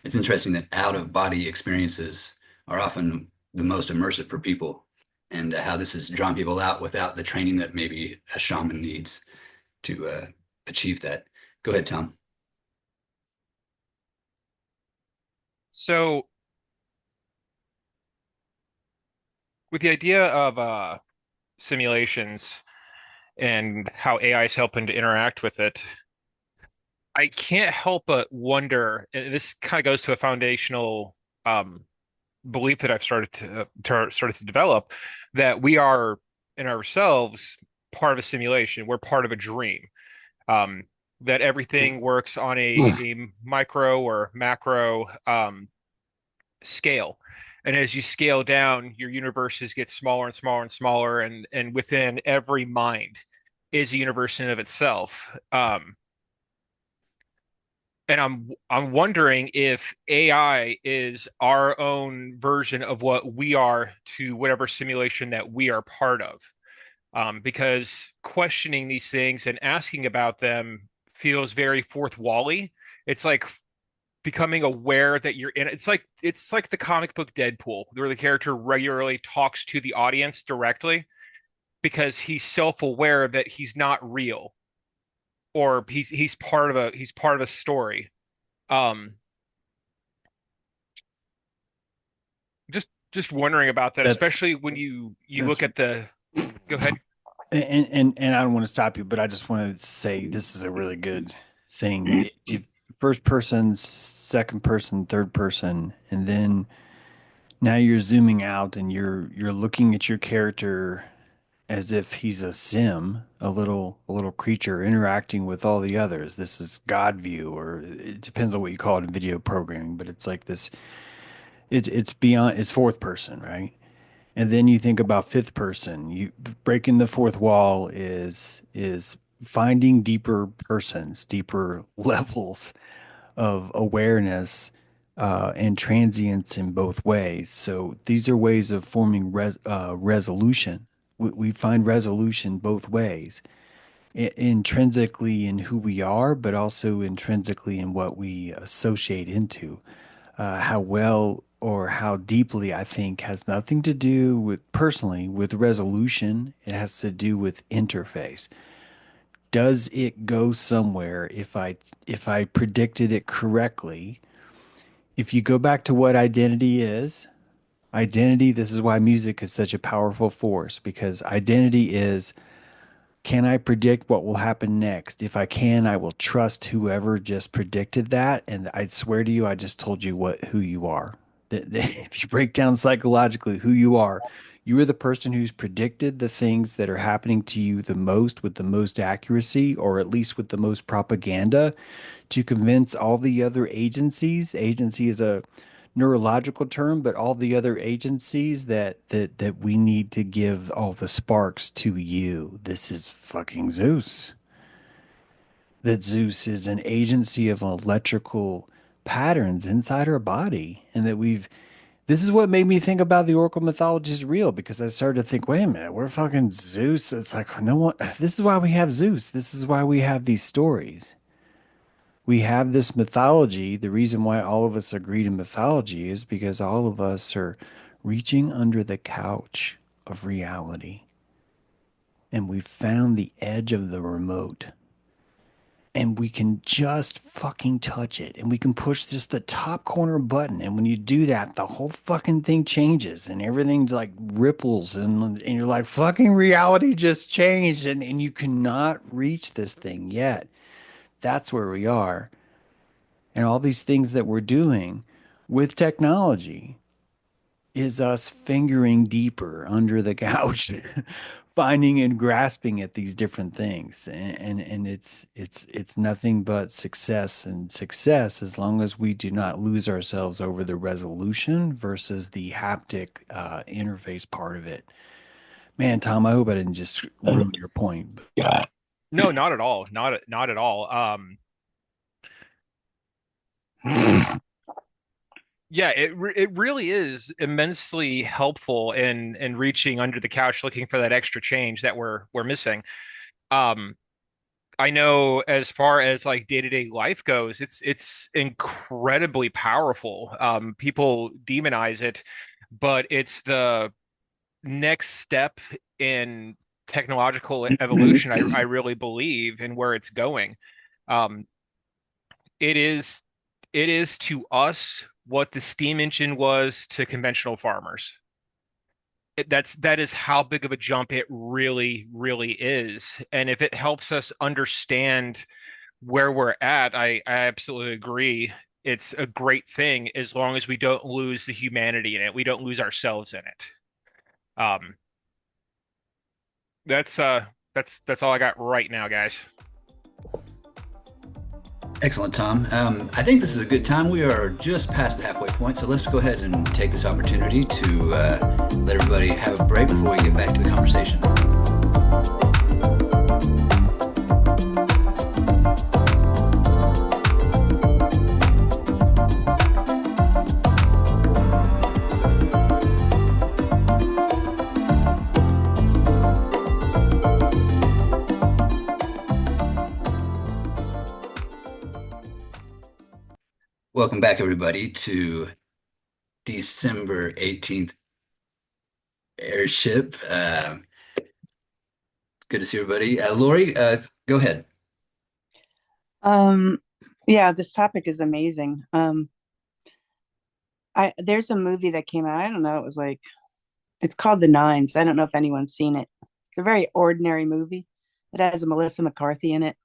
S2: It's interesting that out of body experiences are often the most immersive for people, and how this has drawn people out without the training that maybe a shaman needs to achieve that. Go ahead, Tom.
S7: So, with the idea of simulations and how AI is helping to interact with it, I can't help but wonder, and this kind of goes to a foundational belief that I've started to develop, that we are in ourselves part of a simulation. We're part of a dream. That everything works on a micro or macro scale. And as you scale down, your universes get smaller and smaller and smaller, and within every mind is a universe in of itself. And I'm wondering if AI is our own version of what we are to whatever simulation that we are part of. Because questioning these things and asking about them feels very fourth wally. It's like becoming aware that you're in. It's like the comic book Deadpool, where the character regularly talks to the audience directly because he's self-aware that he's not real, or he's part of a story. Um, just wondering about that,
S3: That's
S7: especially when you
S3: that's
S7: look at the. Go ahead.
S3: and I don't want to stop you, but I just want to say this is a really good thing. If first person, second person, third person, and then Now you're zooming out and you're looking at your character as if he's a sim, a little creature interacting with all the others. This is God view, or it depends on what you call it in video programming, but it's like this. It's beyond. It's fourth person, right? And then you think about fifth person. You breaking the fourth wall is finding deeper persons, deeper levels of awareness and transience in both ways. So these are ways of forming resolution. We find resolution both ways, intrinsically in who we are, but also intrinsically in what we associate into. How well or how deeply, I think, has nothing to do with personally with resolution. It has to do with interface. Does it go somewhere if I predicted it correctly? If you go back to what identity is, identity, this is why music is such a powerful force, because identity is, can I predict what will happen next? If I can, I will trust whoever just predicted that. And I swear to you, I just told you who you are. If you break down psychologically who you are the person who's predicted the things that are happening to you the most with the most accuracy, or at least with the most propaganda, to convince all the other agencies. Agency is a neurological term, but all the other agencies that we need to give all the sparks to you. This is fucking Zeus. That Zeus is an agency of electrical patterns inside our body, and that we've. This is what made me think about the Oracle mythology is real, because I started to think, wait a minute, we're fucking Zeus. It's like, no one. This is why we have Zeus. This is why we have these stories. We have this mythology. The reason why all of us agree to mythology is because all of us are reaching under the couch of reality, and we've found the edge of the remote, and we can just fucking touch it, and we can push just the top corner button, and when you do that, the whole fucking thing changes and everything like ripples, and you're like, fucking reality just changed, and you cannot reach this thing yet. That's where we are. And all these things that we're doing with technology is us fingering deeper under the couch, finding and grasping at these different things. And it's nothing but success and success, as long as we do not lose ourselves over the resolution versus the haptic interface part of it. Man, Tom, I hope I didn't just ruin your point.
S8: God.
S7: No, not at all. Not at all. Yeah, it really is immensely helpful in reaching under the couch looking for that extra change that we're missing. Um, I know as far as like day-to-day life goes, it's incredibly powerful. People demonize it, but it's the next step in technological evolution. I really believe in where it's going. Um, it is it is to us what the steam engine was to conventional farmers. That is how big of a jump it really is. And if it helps us understand where we're at, I absolutely agree. It's a great thing as long as we don't lose the humanity in it. We don't lose ourselves in it. Um, that's that's all I got right now, guys.
S2: Excellent, Tom. I think this is a good time. We are just past the halfway point, so let's go ahead and take this opportunity to let everybody have a break before we get back to the conversation. Welcome back, everybody, to December 18th Airship. Good to see everybody. Lori, go ahead.
S4: Yeah, this topic is amazing. There's a movie that came out, I don't know, it's called The Nines. I don't know if anyone's seen it. It's a very ordinary movie. It has a Melissa McCarthy in it.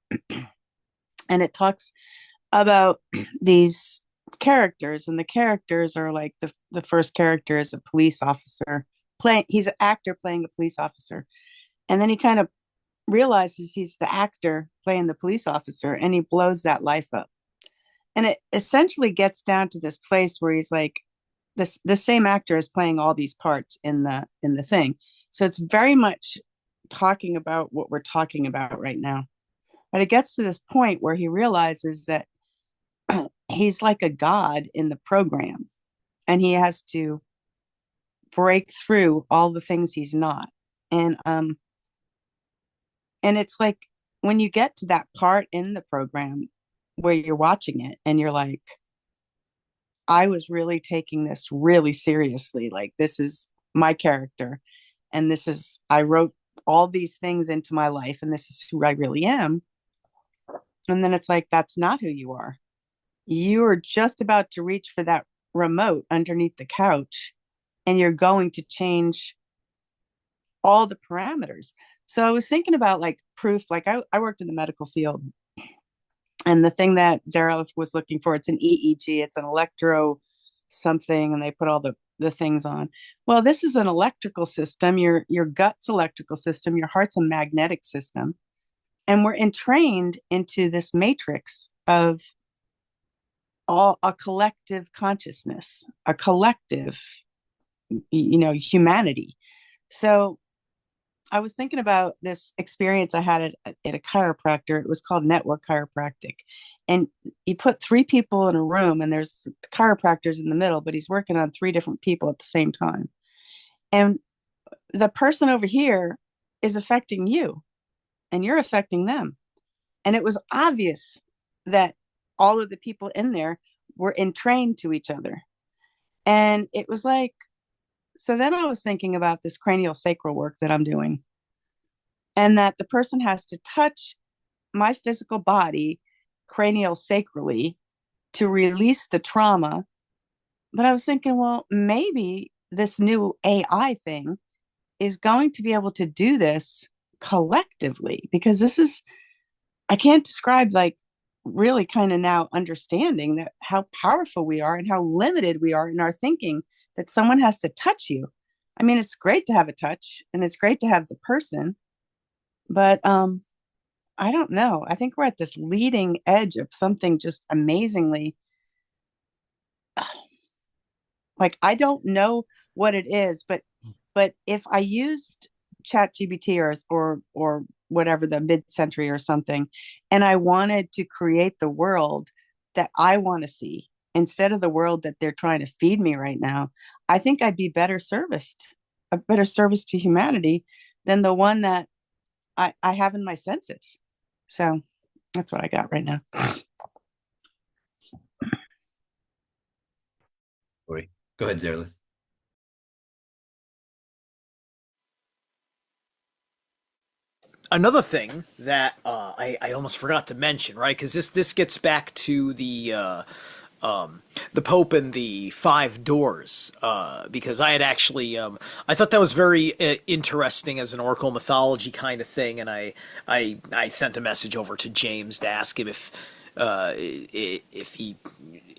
S4: And it talks about these characters, and the characters are like the first character is a police officer playing. He's an actor playing a police officer, and then he kind of realizes he's the actor playing the police officer, and he blows that life up. And it essentially gets down to this place where he's like, the same actor is playing all these parts in the thing. So it's very much talking about what we're talking about right now. But it gets to this point where he realizes that he's like a god in the program, and he has to break through all the things he's not. And it's like when you get to that part in the program where you're watching it and you're like, I was really taking this really seriously. Like, this is my character, and I wrote all these things into my life, and this is who I really am. And then it's like, that's not who you are. You are just about to reach for that remote underneath the couch, and you're going to change all the parameters. So I was thinking about like proof. Like I worked in the medical field, and the thing that Zara was looking for, it's an EEG, it's an electro something, and they put all the things on. Well, this is an electrical system. Your gut's electrical system, your heart's a magnetic system. And we're entrained into this matrix of a collective consciousness, a collective, humanity. So I was thinking about this experience I had at a chiropractor. It was called network chiropractic. And you put 3 people in a room, and there's the chiropractors in the middle, but he's working on 3 different people at the same time. And the person over here is affecting you, and you're affecting them. And it was obvious that all of the people in there were entrained to each other. And it was like, so then I was thinking about this cranial sacral work that I'm doing, and that the person has to touch my physical body cranial sacrally to release the trauma. But I was thinking, well, maybe this new AI thing is going to be able to do this collectively, because I can't describe, like, really kind of now understanding that how powerful we are and how limited we are in our thinking, that someone has to touch you. I mean, it's great to have a touch, and it's great to have the person, but I don't know. I think we're at this leading edge of something just amazingly, like, I don't know what it is, but if I used ChatGPT or whatever, the mid-century or something, and I wanted to create the world that I want to see instead of the world that they're trying to feed me right now, I think I'd be a better service to humanity than the one that I have in my senses. So that's what I got right now.
S2: Go ahead, Zerlis.
S6: Another thing that I almost forgot to mention, right? Because this gets back to the Pope and the 5 doors, because I had actually I thought that was very interesting as an Oracle mythology kind of thing, and I sent a message over to James to ask him if he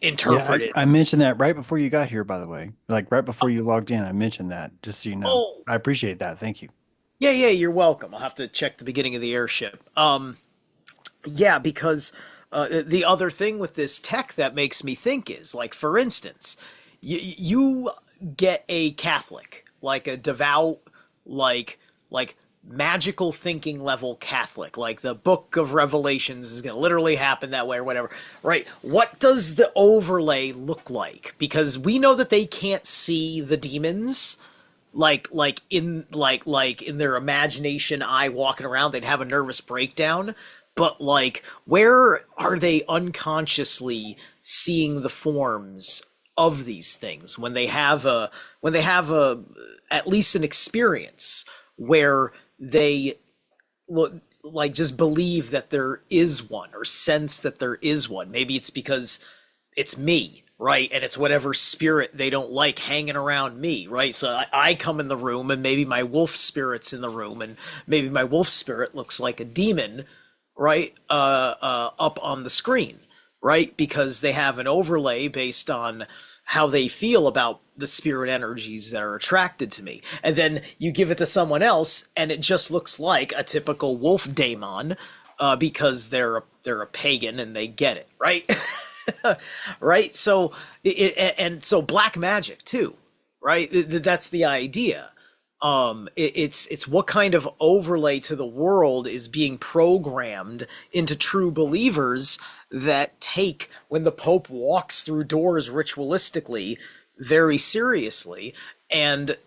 S6: interpreted.
S3: Yeah, I mentioned that right before you got here, by the way. Like right before you logged in, I mentioned that, just so you know.
S6: Oh.
S3: I appreciate that. Thank you.
S6: Yeah, you're welcome. I'll have to check the beginning of the airship. Yeah, because the other thing with this tech that makes me think is, like, for instance, you get a Catholic, like a devout, like magical thinking level Catholic, like the Book of Revelations is going to literally happen that way or whatever, right? What does the overlay look like? Because we know that they can't see the demons. Like in their imagination eye walking around, they'd have a nervous breakdown. But, like, where are they unconsciously seeing the forms of these things when they have at least an experience where they like just believe that there is one, or sense that there is one? Maybe it's because it's me, right? And it's whatever spirit they don't like hanging around me, right? So I come in the room, and maybe my wolf spirit's in the room, and maybe my wolf spirit looks like a demon, right? Up on the screen. right? Because they have an overlay based on how they feel about the spirit energies that are attracted to me. And then you give it to someone else, and it just looks like a typical wolf daemon, because they're a pagan and they get it, right? Right? So and so black magic too, right? That's the idea. It's what kind of overlay to the world is being programmed into true believers that take when the Pope walks through doors ritualistically very seriously, and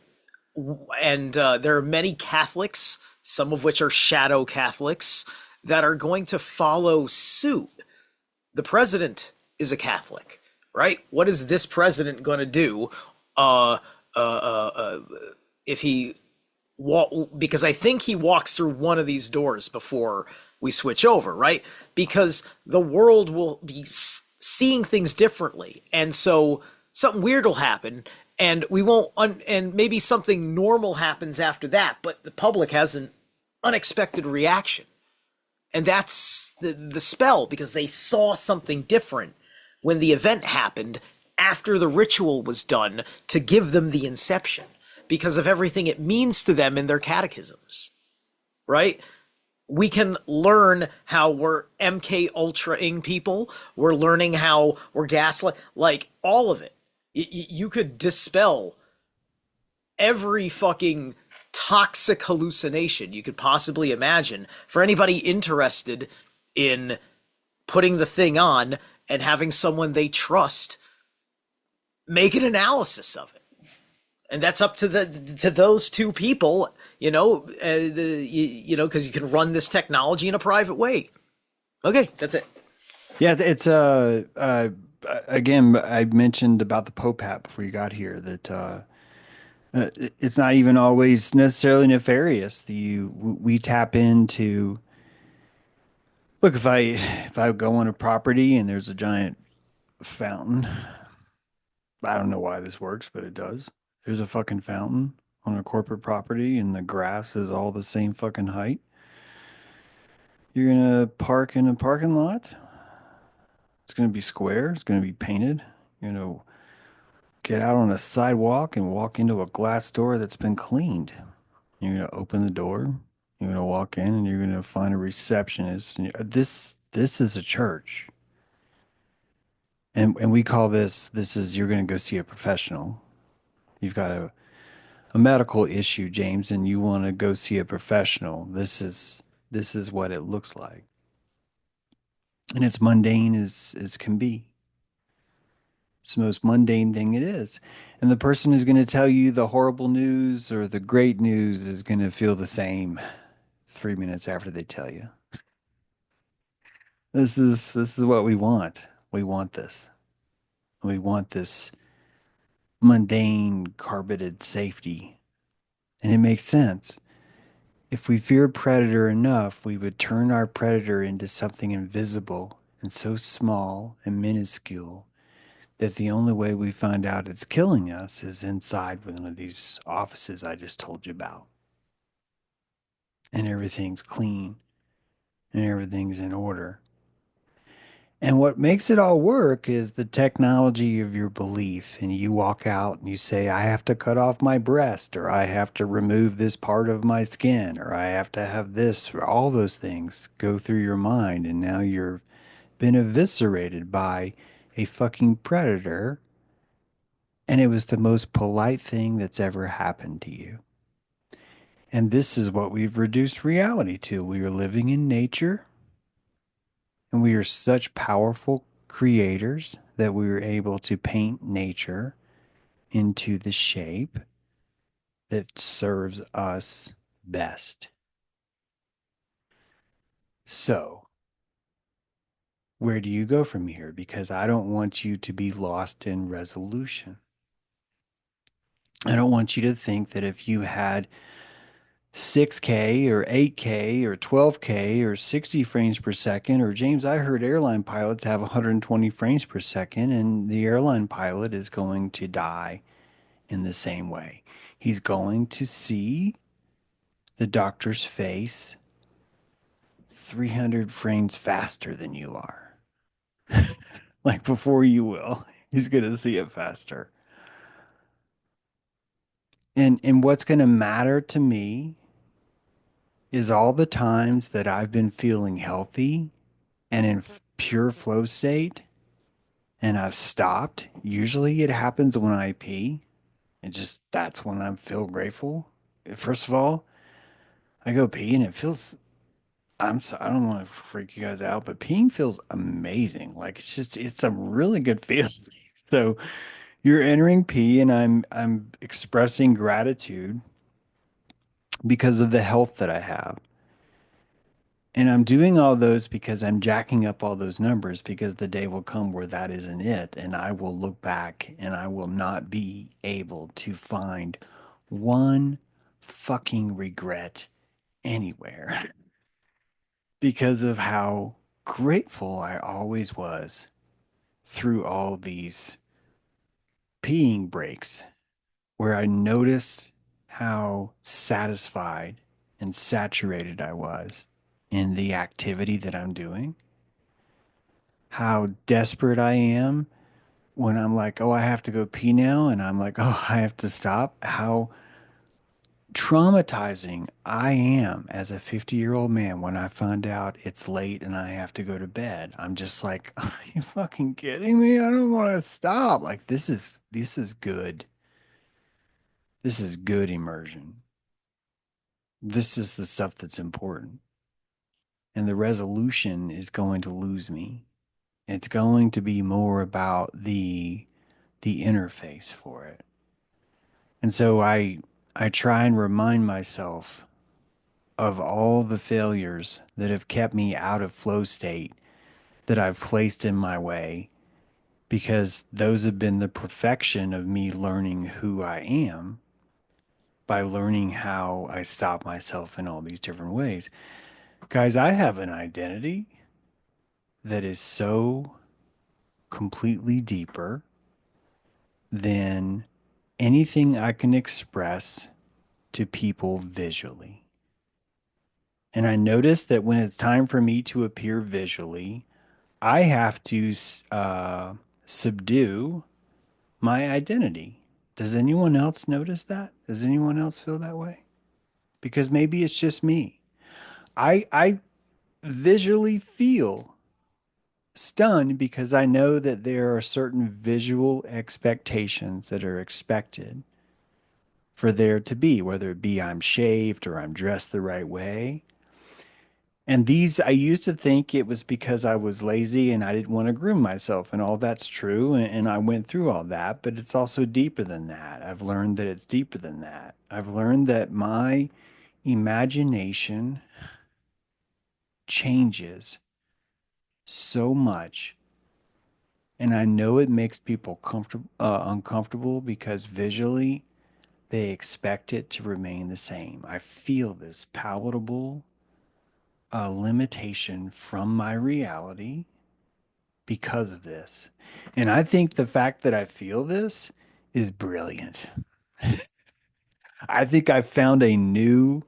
S6: there are many Catholics, some of which are shadow Catholics, that are going to follow suit. The president is a Catholic, right? What is this president going to do? Uh, if he because I think he walks through one of these doors before we switch over, right? Because the world will be seeing things differently, and so something weird will happen, and we won't, and maybe something normal happens after that, but the public has an unexpected reaction, and that's the spell, because they saw something different when the event happened after the ritual was done to give them the inception, because of everything it means to them in their catechisms, right? We can learn how we're MK Ultra-ing people. We're learning how we're gaslit, like all of it. You could dispel every fucking toxic hallucination you could possibly imagine for anybody interested in putting the thing on and having someone they trust make an analysis of it. And that's up to those two people, because you can run this technology in a private way. Okay, that's it.
S3: Yeah, it's again, I mentioned about the Pope hat before you got here that it's not even always necessarily nefarious. We tap into, look, if I go on a property and there's a giant fountain, I don't know why this works, but it does. There's a fucking fountain on a corporate property and the grass is all the same fucking height. You're gonna park in a parking lot. It's gonna be square. It's gonna be painted. You're gonna get out on a sidewalk and walk into a glass door that's been cleaned. You're gonna open the door. You're gonna walk in and you're gonna find a receptionist. And this is a church, and we call this is you're gonna go see a professional. You've got a medical issue, James, and you want to go see a professional. This is what it looks like, and it's mundane as can be. It's the most mundane thing it is. And the person who's going to tell you the horrible news or the great news is going to feel the same 3 minutes after they tell you. This is what we want. We want this. We want this mundane, carpeted safety. And it makes sense. If we fear predator enough, we would turn our predator into something invisible and so small and minuscule that the only way we find out it's killing us is inside one of these offices I just told you about. And everything's clean and everything's in order. And what makes it all work is the technology of your belief. And you walk out and you say, I have to cut off my breast, or I have to remove this part of my skin, or I have to have this, or all those things go through your mind. And now you're been eviscerated by a fucking predator. And it was the most polite thing that's ever happened to you. And this is what we've reduced reality to. We are living in nature. And we are such powerful creators that we were able to paint nature into the shape that serves us best. So, where do you go from here? Because I don't want you to be lost in resolution. I don't want you to think that if you had 6K or 8K or 12K or 60 frames per second, or James, I heard airline pilots have 120 frames per second, and the airline pilot is going to die in the same way. He's going to see the doctor's face 300 frames faster than you are. like before you will. He's going to see it faster. And what's going to matter to me is all the times that I've been feeling healthy and in pure flow state and I've stopped. Usually it happens when I pee. And just that's when I feel grateful. First of all, I go pee and it feels I don't want to freak you guys out, but peeing feels amazing. Like it's a really good feeling. So you're entering pee and I'm expressing gratitude because of the health that I have. And I'm doing all those because I'm jacking up all those numbers because the day will come where that isn't it. And I will look back and I will not be able to find one fucking regret anywhere because of how grateful I always was through all these peeing breaks where I noticed how satisfied and saturated I was in the activity that I'm doing, how desperate I am when I'm like, oh, I have to go pee now, and I'm like, oh, I have to stop, how traumatizing I am as a 50-year-old man when I find out it's late and I have to go to bed. I'm just like, are you fucking kidding me? I don't want to stop. Like this is good. This is good immersion. This is the stuff that's important. And the resolution is going to lose me. It's going to be more about the interface for it. And so I try and remind myself of all the failures that have kept me out of flow state that I've placed in my way because those have been the perfection of me learning who I am by learning how I stop myself in all these different ways. Guys, I have an identity that is so completely deeper than anything I can express to people visually. And I notice that when it's time for me to appear visually, I have to subdue my identity. Does anyone else notice that? Does anyone else feel that way? Because maybe it's just me. I visually feel stunned because I know that there are certain visual expectations that are expected for there to be, whether it be I'm shaved or I'm dressed the right way. And these, I used to think it was because I was lazy and I didn't want to groom myself, and all that's true. And I went through all that, but it's also deeper than that. I've learned that it's deeper than that. I've learned that my imagination changes so much. And I know it makes people uncomfortable because visually they expect it to remain the same. I feel this palatable limitation from my reality because of this. And I think the fact that I feel this is brilliant. I think I found a new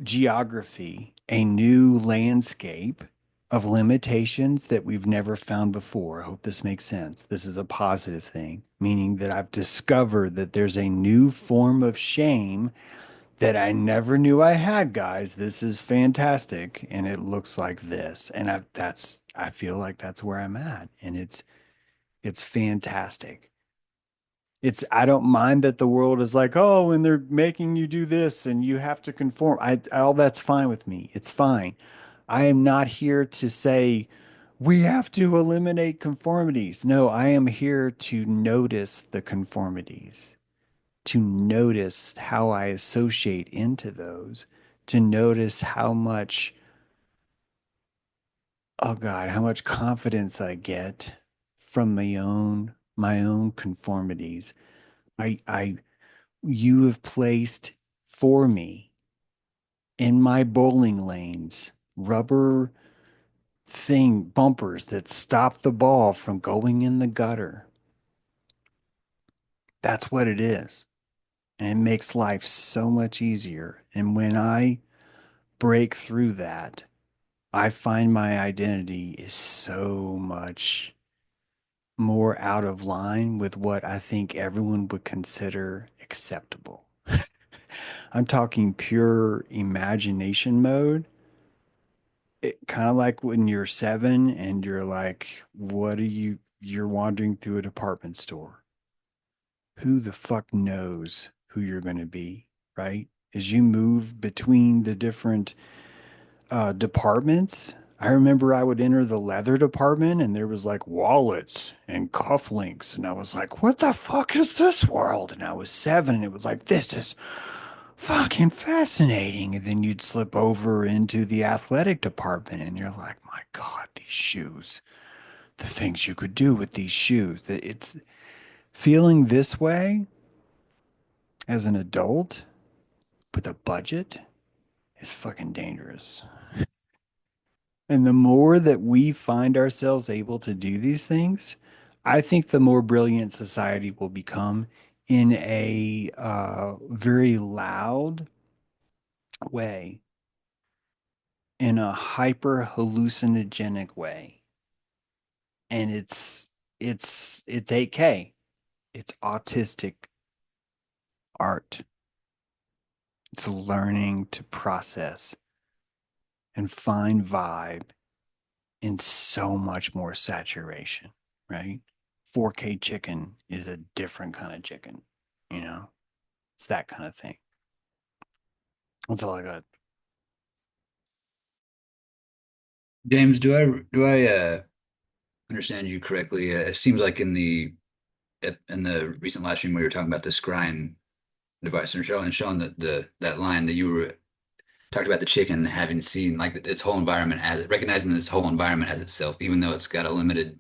S3: geography, a new landscape of limitations that we've never found before. I hope this makes sense. This is a positive thing, meaning that I've discovered that there's a new form of shame that I never knew I had, guys. This is fantastic. And it looks like this. And I feel like that's where I'm at. And it's fantastic. I don't mind that the world is like, oh, and they're making you do this and you have to conform. All that's fine with me. It's fine. I am not here to say we have to eliminate conformities. No, I am here to notice the conformities, to notice how I associate into those, to notice how much, oh God, how much confidence I get from my own conformities. I you have placed for me in my bowling lanes rubber bumpers that stop the ball from going in the gutter. That's what it is. And it makes life so much easier. And when I break through that, I find my identity is so much more out of line with what I think everyone would consider acceptable. I'm talking pure imagination mode. It kind of like when you're 7 and you're like, what are you're wandering through a department store. Who the fuck knows who you're going to be, right? As you move between the different departments. I remember I would enter the leather department and there was like wallets and cufflinks. And I was like, what the fuck is this world? And I was 7 and it was like, this is fucking fascinating. And then you'd slip over into the athletic department and you're like, my God, these shoes, the things you could do with these shoes. It's feeling this way as an adult with a budget is fucking dangerous. And the more that we find ourselves able to do these things, I think the more brilliant society will become in a very loud way, in a hyper hallucinogenic way. And it's 8K. It's autistic art. It's learning to process and find vibe in so much more saturation, right? 4K chicken is a different kind of chicken, you know? It's that kind of thing. That's all I got.
S2: James, do I understand you correctly? It seems like in the recent live stream where you were talking about the scrying device and showing that line that you were talked about the chicken having seen like its whole environment as recognizing its whole environment as itself, even though it's got a limited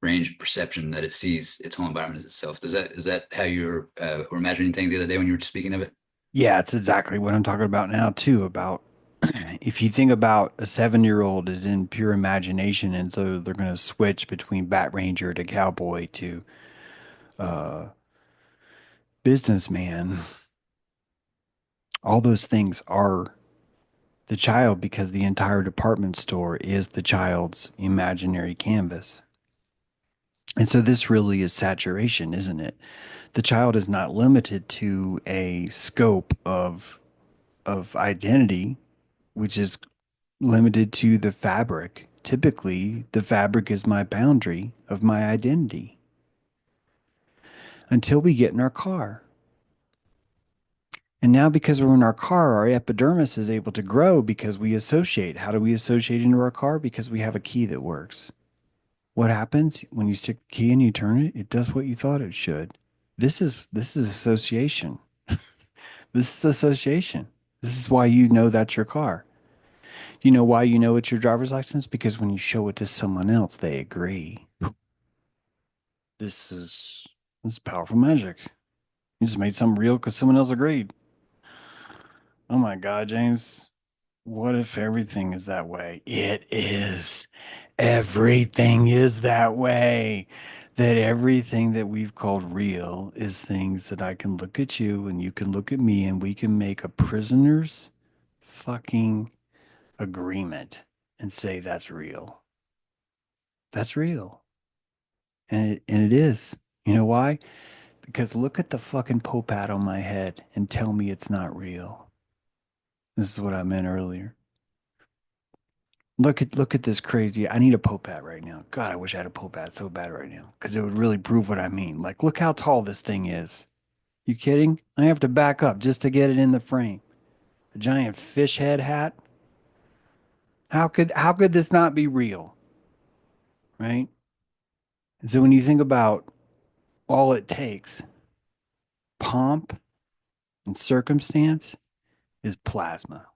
S2: range of perception that it sees its whole environment as itself. Is that how you were imagining things the other day when you were speaking of it?
S3: Yeah, it's exactly what I'm talking about now, too. About if you think about a 7-year-old is in pure imagination, and so they're going to switch between Bat Ranger to cowboy to uh, businessman. All those things are the child because the entire department store is the child's imaginary canvas. And so this really is saturation, isn't it? The child is not limited to a scope of identity, which is limited to the fabric. Typically, the fabric is my boundary of my identity until we get in our car. And now, because we're in our car, our epidermis is able to grow because we associate. How do we associate into our car? Because we have a key that works. What happens when you stick the key and you turn it? It does what you thought it should. This is association. This is association. This is why you know that's your car. Do you know why you know it's your driver's license? Because when you show it to someone else, they agree. This is powerful magic. You just made something real because someone else agreed. Oh my God, James. What if everything is that way? It is. Everything is that way. That everything that we've called real is things that I can look at you and you can look at me and we can make a prisoner's fucking agreement and say that's real. That's real. And it is. You know why? Because look at the fucking Pope hat on my head and tell me it's not real. This is what I meant earlier. Look at this crazy. I need a Pope hat right now. God, I wish I had a Pope hat so bad right now because it would really prove what I mean. Like, look how tall this thing is. You kidding? I have to back up just to get it in the frame. A giant fish head hat. How could this not be real? Right? And so when you think about all it takes, pomp and circumstance is plasma.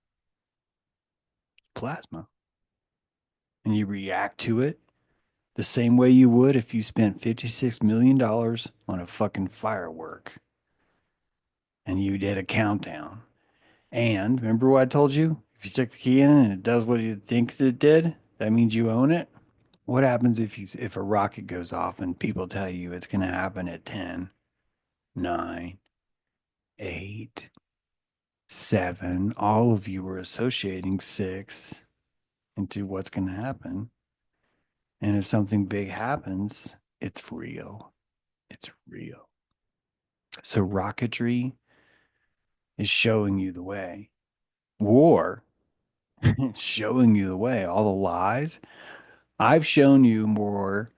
S3: Plasma. And you react to it the same way you would if you spent $56 million on a fucking firework and you did a countdown. And remember what I told you? If you stick the key in and it does what you think it did, that means you own it. What happens if a rocket goes off and people tell you it's going to happen at 10, 9, 8, 7? All of you are associating 6 into what's going to happen. And if something big happens, it's real. It's real. So rocketry is showing you the way. War showing you the way. All the lies. I've shown you more,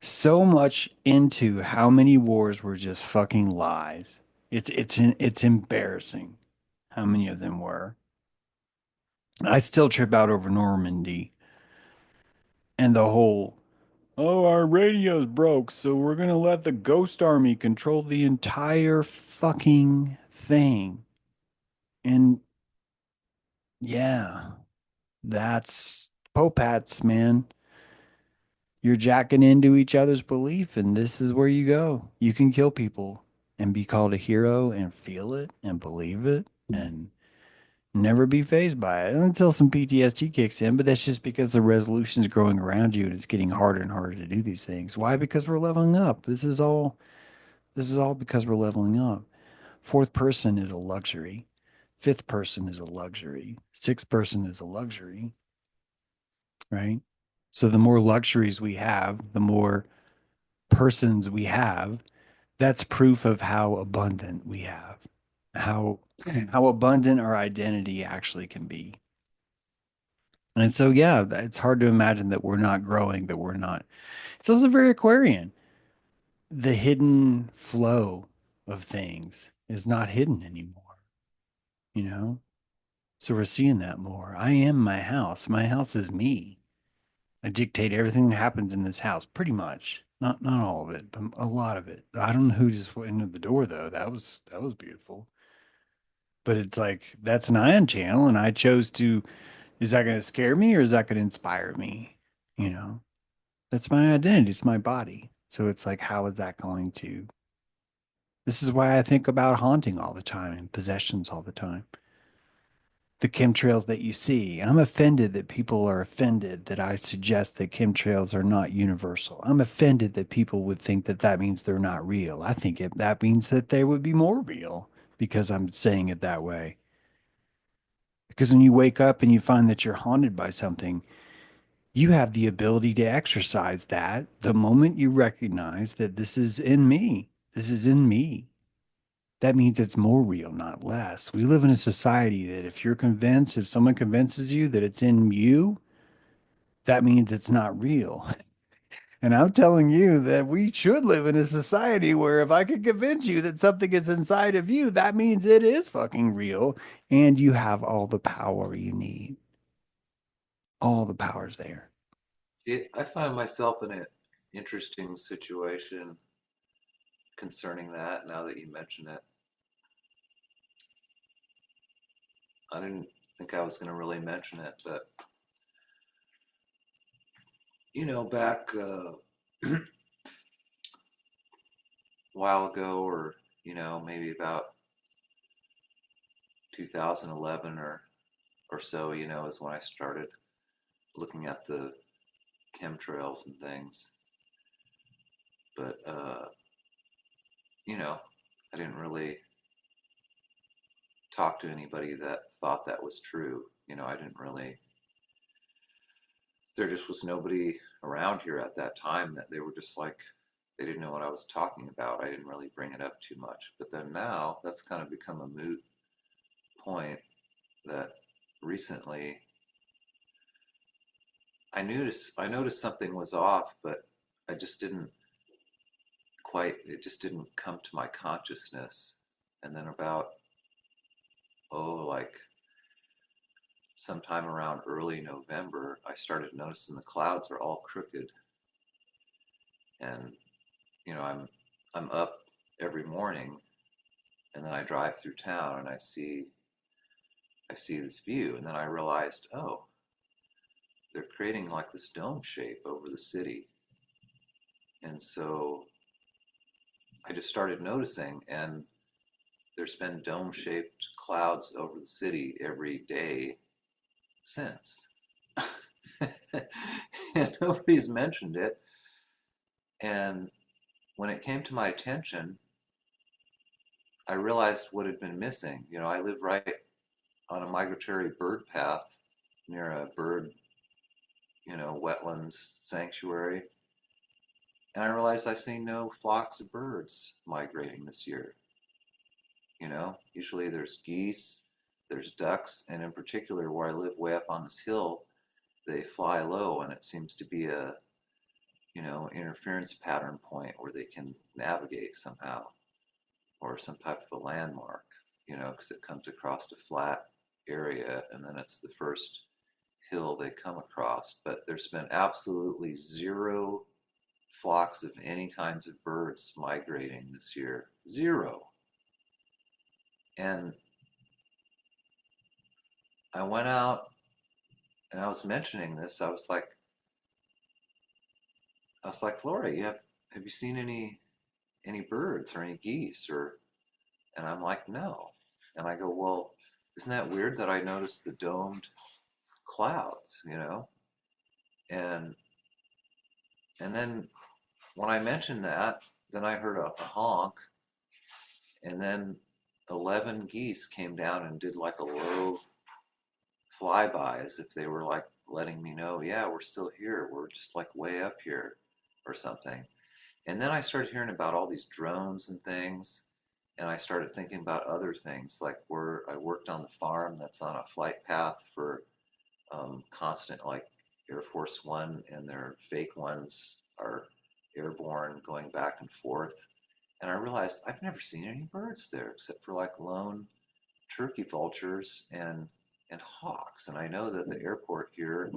S3: so much into how many wars were just fucking lies. It's embarrassing how many of them were. I still trip out over Normandy and the whole, oh, our radio's broke, so we're gonna let the ghost army control the entire fucking thing. And yeah, that's Popats, man. You're jacking into each other's belief, and this is where you go. You can kill people and be called a hero and feel it and believe it and never be phased by it until some PTSD kicks in. But that's just because the resolution is growing around you and it's getting harder and harder to do these things. Why? Because we're leveling up. This is all because we're leveling up. Fourth person is a luxury. Fifth person is a luxury. Sixth person is a luxury, right? So the more luxuries we have, the more persons we have, that's proof of how abundant we have, how how abundant our identity actually can be. And so yeah, it's hard to imagine that we're not growing, that we're not. It's also very Aquarian. The hidden flow of things is not hidden anymore, you know? So we're seeing that more. I am my house. My house is me. I dictate everything that happens in this house, pretty much. Not all of it, but a lot of it. I don't know who just went into the door though. That was beautiful. But it's like that's an ion channel, and I chose to. Is that going to scare me or is that going to inspire me? You know, that's my identity. It's my body. So it's like, how is that going to? This is why I think about haunting all the time and possessions all the time. The chemtrails that you see. I'm offended that people are offended that I suggest that chemtrails are not universal. I'm offended that people would think that that means they're not real. I think that means that they would be more real because I'm saying it that way. Because when you wake up and you find that you're haunted by something, you have the ability to exercise that the moment you recognize that this is in me. This is in me. That means it's more real, not less. We live in a society that if someone convinces you that it's in you, that means it's not real. And I'm telling you that we should live in a society where if I could convince you that something is inside of you, that means it is fucking real and you have all the power you need. All the power's there.
S5: See, I find myself in an interesting situation concerning that now that you mention it. I didn't think I was going to really mention it, but back a while ago, or maybe about 2011 or so, is when I started looking at the chemtrails and things. But I didn't really talk to anybody that thought that was true. I didn't really. There just was nobody around here at that time that they were just like, they didn't know what I was talking about. I didn't really bring it up too much. But then now that's kind of become a moot point that recently I noticed something was off, but I just didn't it just didn't come to my consciousness. And then about, like sometime around early November, I started noticing the clouds are all crooked. And, I'm up every morning, and then I drive through town and I see this view, and then I realized, oh, they're creating like this dome shape over the city. And so I just started noticing, and there's been dome-shaped clouds over the city every day since. And nobody's mentioned it. And when it came to my attention, I realized what had been missing. I live right on a migratory bird path near a bird, wetlands sanctuary. And I realized I've seen no flocks of birds migrating this year. Usually there's geese, there's ducks, and in particular where I live way up on this hill, they fly low, and it seems to be a, interference pattern point where they can navigate somehow, or some type of a landmark, because it comes across a flat area, and then it's the first hill they come across. But there's been absolutely zero flocks of any kinds of birds migrating this year. Zero. And I went out and I was mentioning this. I was like, Laura, have you seen any birds or any geese? And I'm like, no. And I go, well, isn't that weird that I noticed the domed clouds, And then when I mentioned that, then I heard a honk, and then 11 geese came down and did like a low flyby, as if they were like letting me know, yeah, we're still here. We're just like way up here or something. And then I started hearing about all these drones and things, and I started thinking about other things, like where I worked on the farm that's on a flight path for constant, like Air Force One, and their fake ones are airborne going back and forth. And I realized I've never seen any birds there except for like lone turkey vultures and hawks. And I know that the airport here,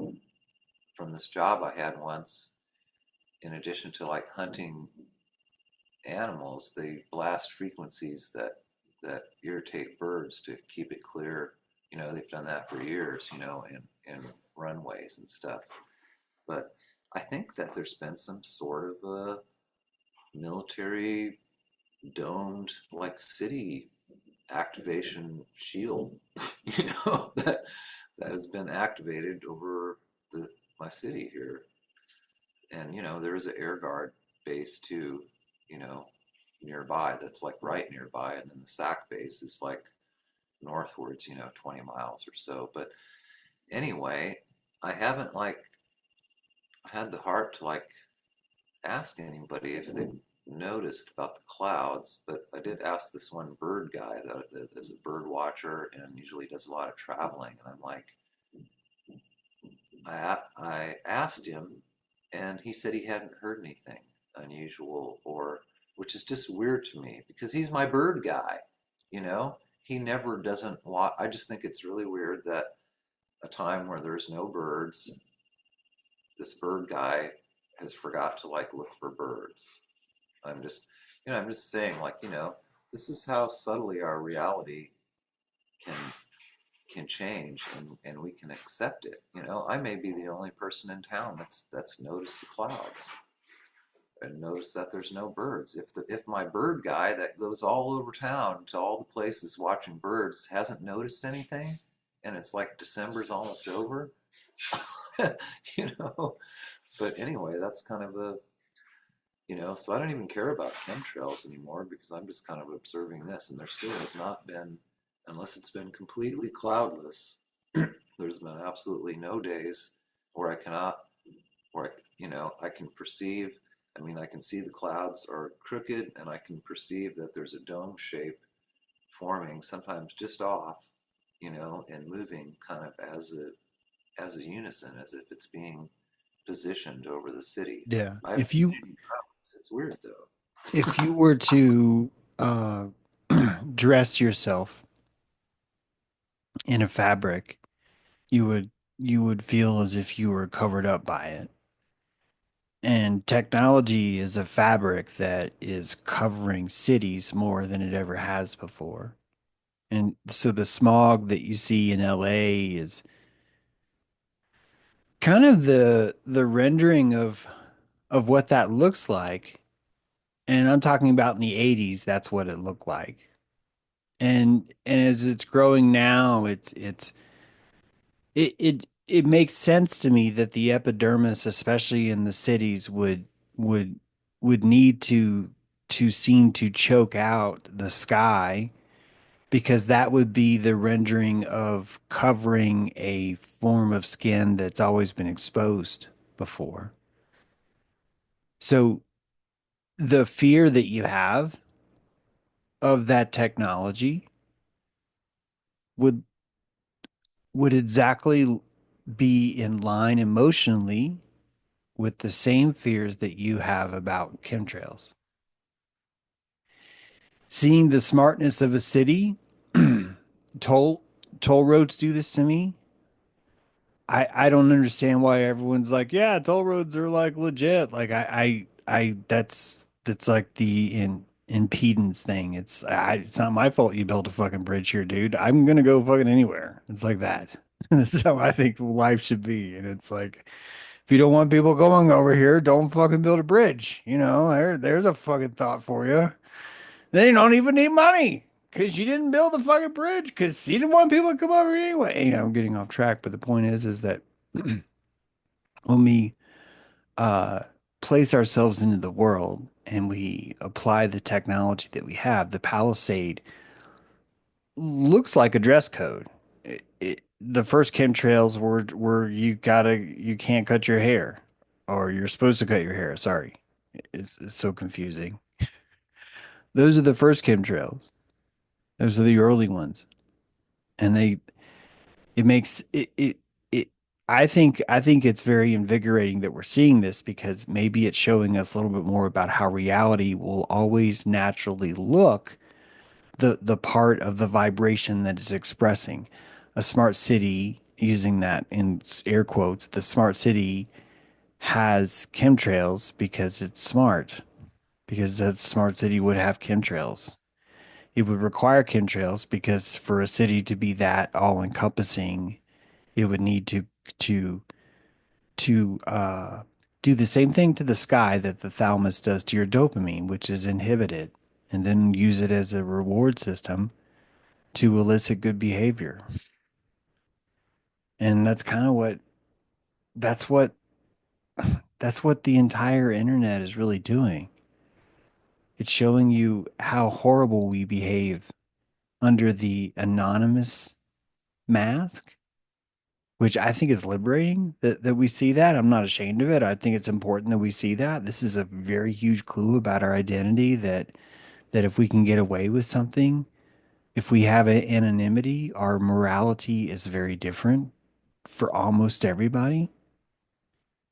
S5: from this job I had once, in addition to like hunting animals, they blast frequencies that irritate birds to keep it clear. They've done that for years, in runways and stuff. But I think that there's been some sort of a military domed like city activation shield, that has been activated over my city here. And there is an air guard base too, nearby, that's like right nearby, and then the SAC base is like northwards, 20 miles or so. But anyway, I haven't like had the heart to like ask anybody if they noticed about the clouds, but I did ask this one bird guy that is a bird watcher and usually does a lot of traveling, and I'm like, I asked him, and he said he hadn't heard anything unusual, or which is just weird to me because he's my bird guy, he never doesn't want. I just think it's really weird that a time where there's no birds, this bird guy has forgot to like look for birds. I'm just saying, like, this is how subtly our reality can change, and we can accept it. I may be the only person in town that's noticed the clouds and noticed that there's no birds. If my bird guy that goes all over town to all the places watching birds hasn't noticed anything, and it's like December's almost over, But anyway, that's kind of a, so I don't even care about chemtrails anymore because I'm just kind of observing this, and there still has not been, unless it's been completely cloudless, there's been absolutely no days where I cannot, where I can perceive, I can see the clouds are crooked, and I can perceive that there's a dome shape forming, sometimes just off, and moving kind of as a unison, as if it's being positioned over the city.
S3: Yeah.
S5: If you, it's weird though.
S3: If you were to dress yourself in a fabric, you would feel as if you were covered up by it. And technology is a fabric that is covering cities more than it ever has before. And so the smog that you see in LA is kind of the rendering of what that looks like. And I'm talking about in the 80s, that's what it looked like. And as it's growing now, it makes sense to me that the epidermis, especially in the cities, would need to seem to choke out the sky because that would be the rendering of covering a form of skin that's always been exposed before. So the fear that you have of that technology would exactly be in line emotionally with the same fears that you have about chemtrails. Seeing the smartness of a city, toll toll roads do this to me. I don't understand why everyone's like, yeah, toll roads are like legit. Like that's like the impedance thing. It's not my fault you built a fucking bridge here, dude. I'm gonna go fucking anywhere. It's like that. That's how I think life should be. And it's like, if you don't want people going over here, don't fucking build a bridge. There's a fucking thought for you. They don't even need money because you didn't build the fucking bridge because you didn't want people to come over anyway. I'm getting off track, but the point is that when we uh, place ourselves into the world and we apply the technology that we have, the Palisade looks like a dress code. The first chemtrails were you can't cut your hair, or you're supposed to cut your hair. Sorry, it's so confusing. Those are the first chemtrails. Those are the early ones, and it makes it. I think it's very invigorating that we're seeing this because maybe it's showing us a little bit more about how reality will always naturally look the part of the vibration that is expressing. A smart city, using that in air quotes, the smart city has chemtrails because it's smart, because that smart city would have chemtrails. It would require chemtrails because for a city to be that all encompassing, it would need to to do the same thing to the sky that the thalamus does to your dopamine, which is inhibit it, and then use it as a reward system to elicit good behavior. And that's what that's what the entire internet is really doing. It's showing you how horrible we behave under the anonymous mask, which I think is liberating that we see that. I'm not ashamed of it. I think it's important that we see that. This is a very huge clue about our identity that if we can get away with something, if we have anonymity, our morality is very different for almost everybody.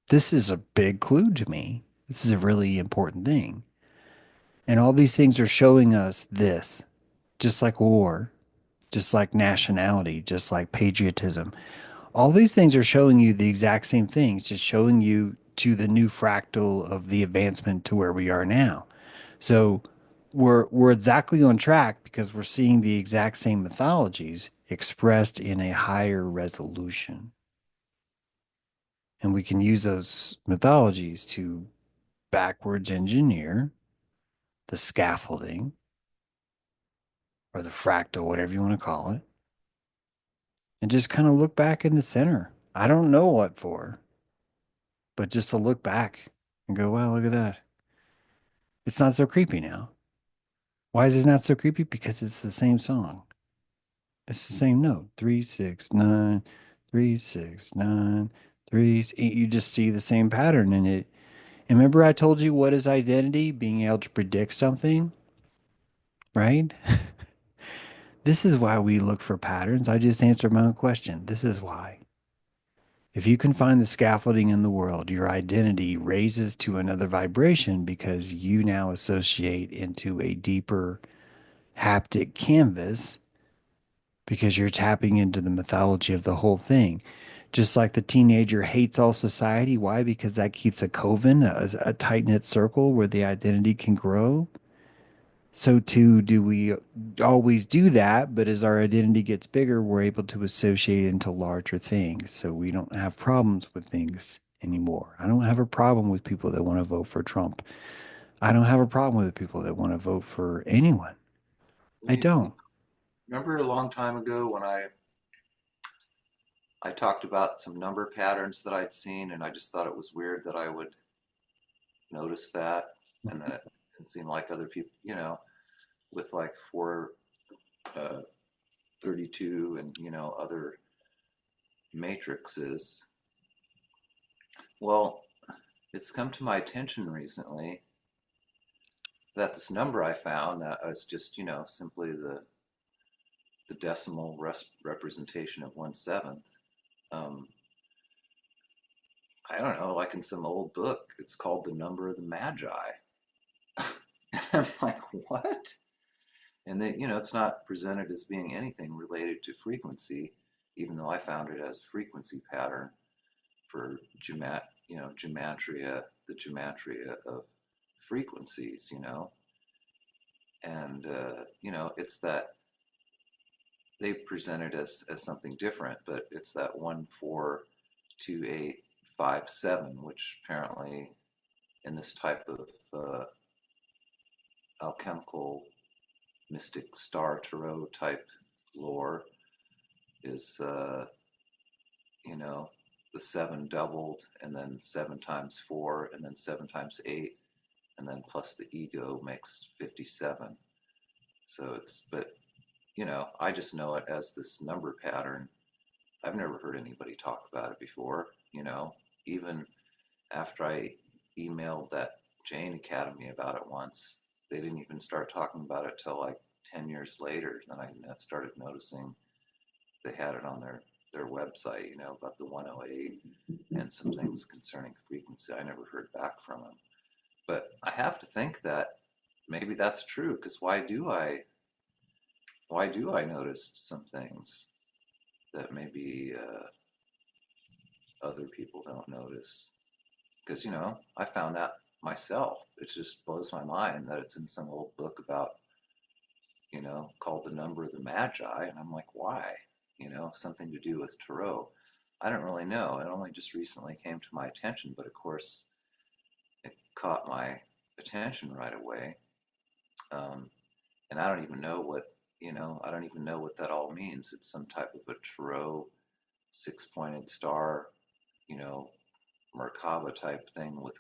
S3: This is a big clue to me. This is a really important thing. And all these things are showing us this, just like war, just like nationality, just like patriotism. All these things are showing you the exact same things, just showing you to the new fractal of the advancement to where we are now. So we're exactly on track because we're seeing the exact same mythologies expressed in a higher resolution. And we can use those mythologies to backwards engineer the scaffolding or the fractal, whatever you want to call it, and just kind of look back in the center. I don't know what for, but just to look back and go, wow, look at that. It's not so creepy now. Why is it not so creepy? Because it's the same song. It's the same note. 3 6 9, 3 6 9, 3. You just see the same pattern in it. And remember, I told you what is identity? Being able to predict something, right? This is why we look for patterns. I just answered my own question. This is why. If you can find the scaffolding in the world, your identity raises to another vibration because you now associate into a deeper haptic canvas because you're tapping into the mythology of the whole thing. Just like the teenager hates all society. Why? Because that keeps a coven, a tight knit circle where the identity can grow. So too do we always do that, but as our identity gets bigger, we're able to associate into larger things. So we don't have problems with things anymore. I don't have a problem with people that want to vote for Trump. I don't have a problem with people that want to vote for anyone. I don't.
S5: Remember a long time ago when I talked about some number patterns that I'd seen, and I just thought it was weird that I would notice that, and that it seemed like other people, with like 32 and, you know, other matrices. Well, it's come to my attention recently that this number I found that was just, you know, simply the decimal representation of 1/7. I don't know, like in some old book, it's called the number of the Magi. I'm like, what? And then, you know, it's not presented as being anything related to frequency, even though I found it as a frequency pattern for gematria, the gematria of frequencies, you know. And, you know, it's that they present it as something different, but it's that 142857, which apparently in this type of alchemical mystic star tarot type lore is, you know, the 7 doubled, and then 7 times 4, and then 7 times 8, and then plus the ego makes 57. So it's, but, you know, I just know it as this number pattern. I've never heard anybody talk about it before, you know, even after I emailed that Jane Academy about it once. They didn't even start talking about it till like 10 years later. Then I started noticing they had it on their website, you know, about the 108 and some things concerning frequency. I never heard back from them. But I have to think that maybe that's true, because why do I notice some things that maybe other people don't notice? Because, you know, I found that myself. It just blows my mind that it's in some old book about, you know, called the number of the Magi, and I'm like, why? You know, something to do with tarot. I don't really know. It only just recently came to my attention, but of course it caught my attention right away. And I don't even know what, you know, I don't even know what that all means. It's some type of a tarot 6-pointed star, you know, Merkaba type thing with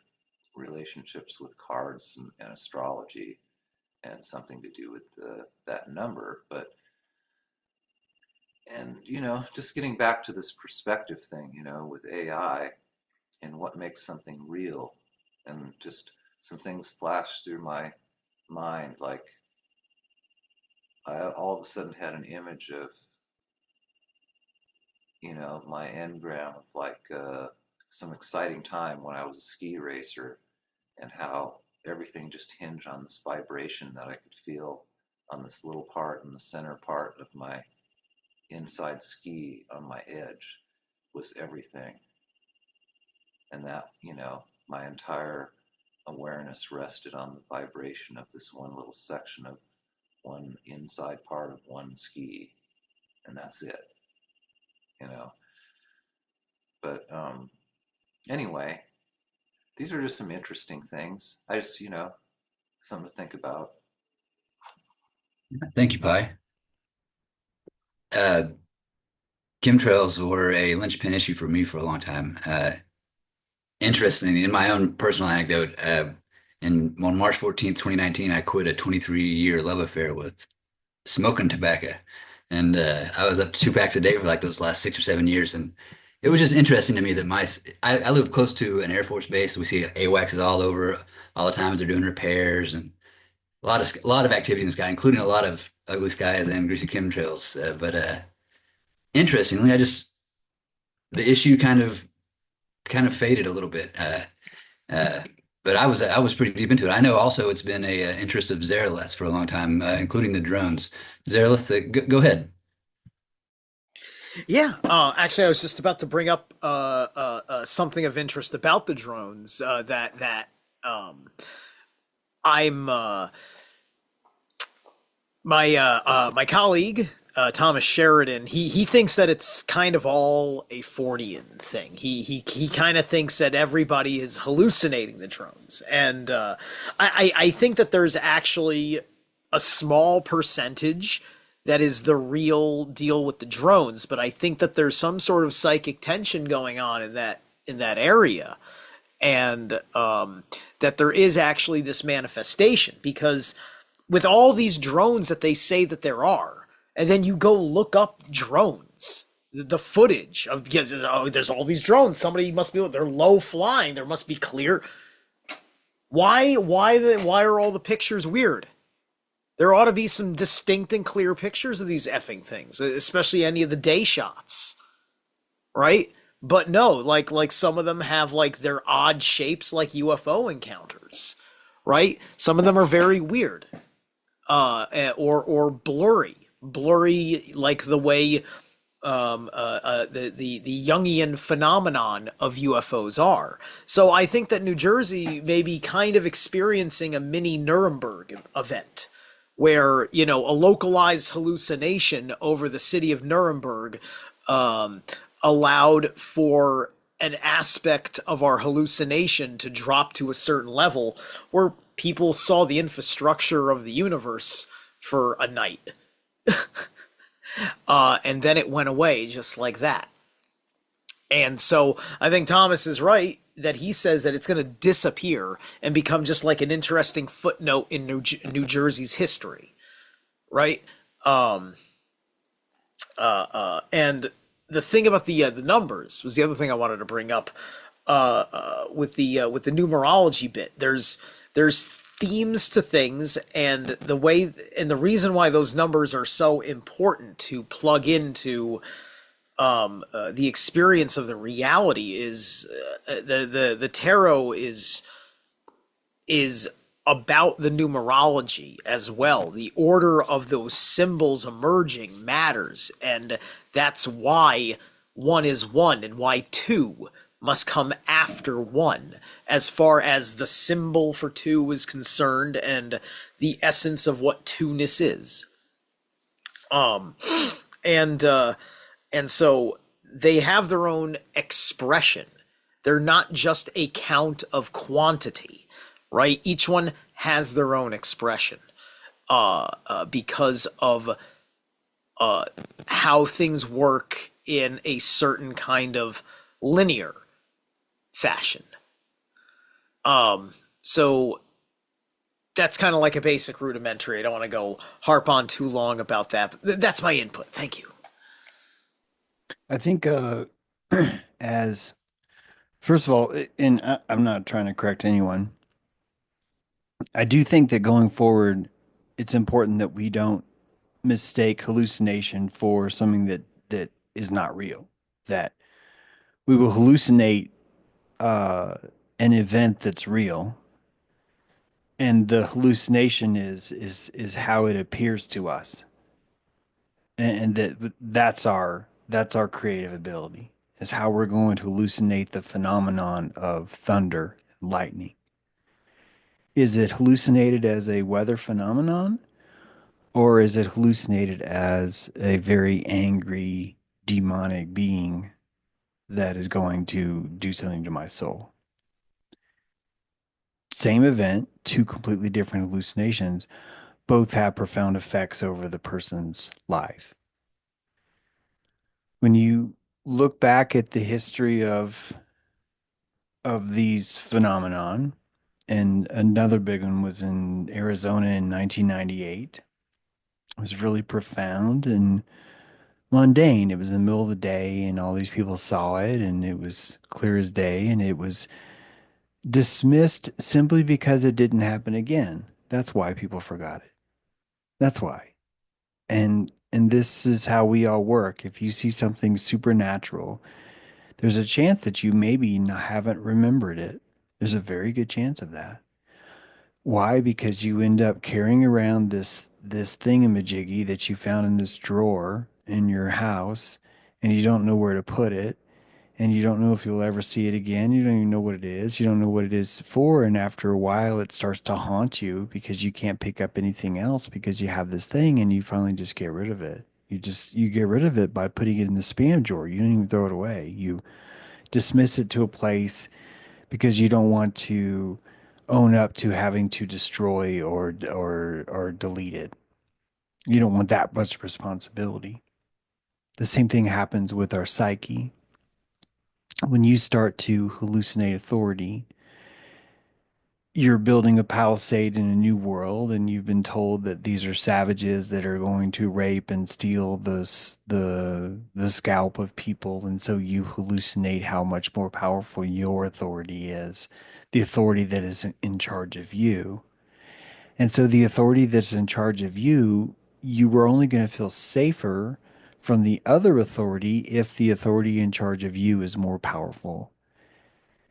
S5: relationships with cards and astrology, and something to do with that number. But, and, you know, just getting back to this perspective thing, you know, with AI and what makes something real, and just some things flashed through my mind, like I all of a sudden had an image of, you know, my engram of like some exciting time when I was a ski racer, and how everything just hinged on this vibration that I could feel on this little part in the center part of my inside ski on my edge was everything. And that, you know, my entire awareness rested on the vibration of this one little section of one inside part of one ski, and that's it, you know. But anyway, these are just some interesting things. I just, you know, something to think about.
S2: Thank you, Pi. Chemtrails were a linchpin issue for me for a long time. Interesting, in my own personal anecdote, on March 14th, 2019, I quit a 23-year love affair with smoking tobacco. And I was up to 2 packs a day for like those last 6 or 7 years. And it was just interesting to me that I live close to an Air Force base. We see AWACS all over all the time as they're doing repairs, and a lot of activity in the sky, including a lot of ugly skies and greasy chemtrails. But interestingly, the issue kind of faded a little bit. But I was pretty deep into it. I know also it's been a interest of Zeralith for a long time, including the drones. Zeralith, go ahead.
S6: Yeah, actually, I was just about to bring up something of interest about the drones that I'm my colleague Thomas Sheridan. He thinks that it's kind of all a Fortean thing. He kind of thinks that everybody is hallucinating the drones, and I think that there's actually a small percentage that is the real deal with the drones, but I think that there's some sort of psychic tension going on in that area, and that there is actually this manifestation, because with all these drones that they say that there are, And then you go look up drones, the footage of, because there's all these drones. Somebody must be, they're low flying. There must be clear. Why are all the pictures weird? There ought to be some distinct and clear pictures of these effing things, especially any of the day shots, right? But no, like some of them have like their odd shapes, like UFO encounters, right? Some of them are very weird, or blurry, like the way the Jungian phenomenon of UFOs are. So I think that New Jersey may be kind of experiencing a mini Nuremberg event, where, you know, a localized hallucination over the city of Nuremberg allowed for an aspect of our hallucination to drop to a certain level where people saw the infrastructure of the universe for a night. And then it went away just like that. And so I think Thomas is right that he says that it's going to disappear and become just like an interesting footnote in New Jersey's history, right? And the thing about the numbers was the other thing I wanted to bring up with the numerology bit. There's themes to things, and the reason why those numbers are so important to plug into the experience of the reality is the tarot is about the numerology as well. The order of those symbols emerging matters, and that's why 1 is 1 and why 2 must come after 1, as far as the symbol for 2 is concerned and the essence of what 2-ness is. And so they have their own expression. They're not just a count of quantity, right? Each one has their own expression because of how things work in a certain kind of linear fashion. So that's kind of like a basic rudimentary. I don't want to go harp on too long about that, but that's my input. Thank you.
S3: I think as first of all, and I'm not trying to correct anyone. I do think that going forward, it's important that we don't mistake hallucination for something that is not real. That we will hallucinate an event that's real, and the hallucination is how it appears to us, and that's our creative ability, is how we're going to hallucinate the phenomenon of thunder and lightning. Is it hallucinated as a weather phenomenon, or is it hallucinated as a very angry demonic being that is going to do something to my soul? Same event, two completely different hallucinations, both have profound effects over the person's life. When you look back at the history of these phenomenon, and another big one was in Arizona in 1998. It was really profound and mundane. It was in the middle of the day, and all these people saw it, and it was clear as day, and it was dismissed simply because it didn't happen again. That's why people forgot it. That's why. And this is how we all work. If you see something supernatural, there's a chance that you maybe haven't remembered it. There's a very good chance of that. Why? Because you end up carrying around this thingamajiggy that you found in this drawer in your house, and you don't know where to put it, and you don't know if you'll ever see it again. You don't even know what it is. You don't know what it is for, and after a while, it starts to haunt you because you can't pick up anything else because you have this thing, and you finally just get rid of it. You get rid of it by putting it in the spam drawer. You don't even throw it away. You dismiss it to a place because you don't want to own up to having to destroy or delete it. You don't want that much responsibility. The same thing happens with our psyche. When you start to hallucinate authority, you're building a palisade in a new world, and you've been told that these are savages that are going to rape and steal the scalp of people, and so you hallucinate how much more powerful your authority is, the authority that is in charge of you. And so the authority that's in charge of you, you were only going to feel safer from the other authority if the authority in charge of you is more powerful.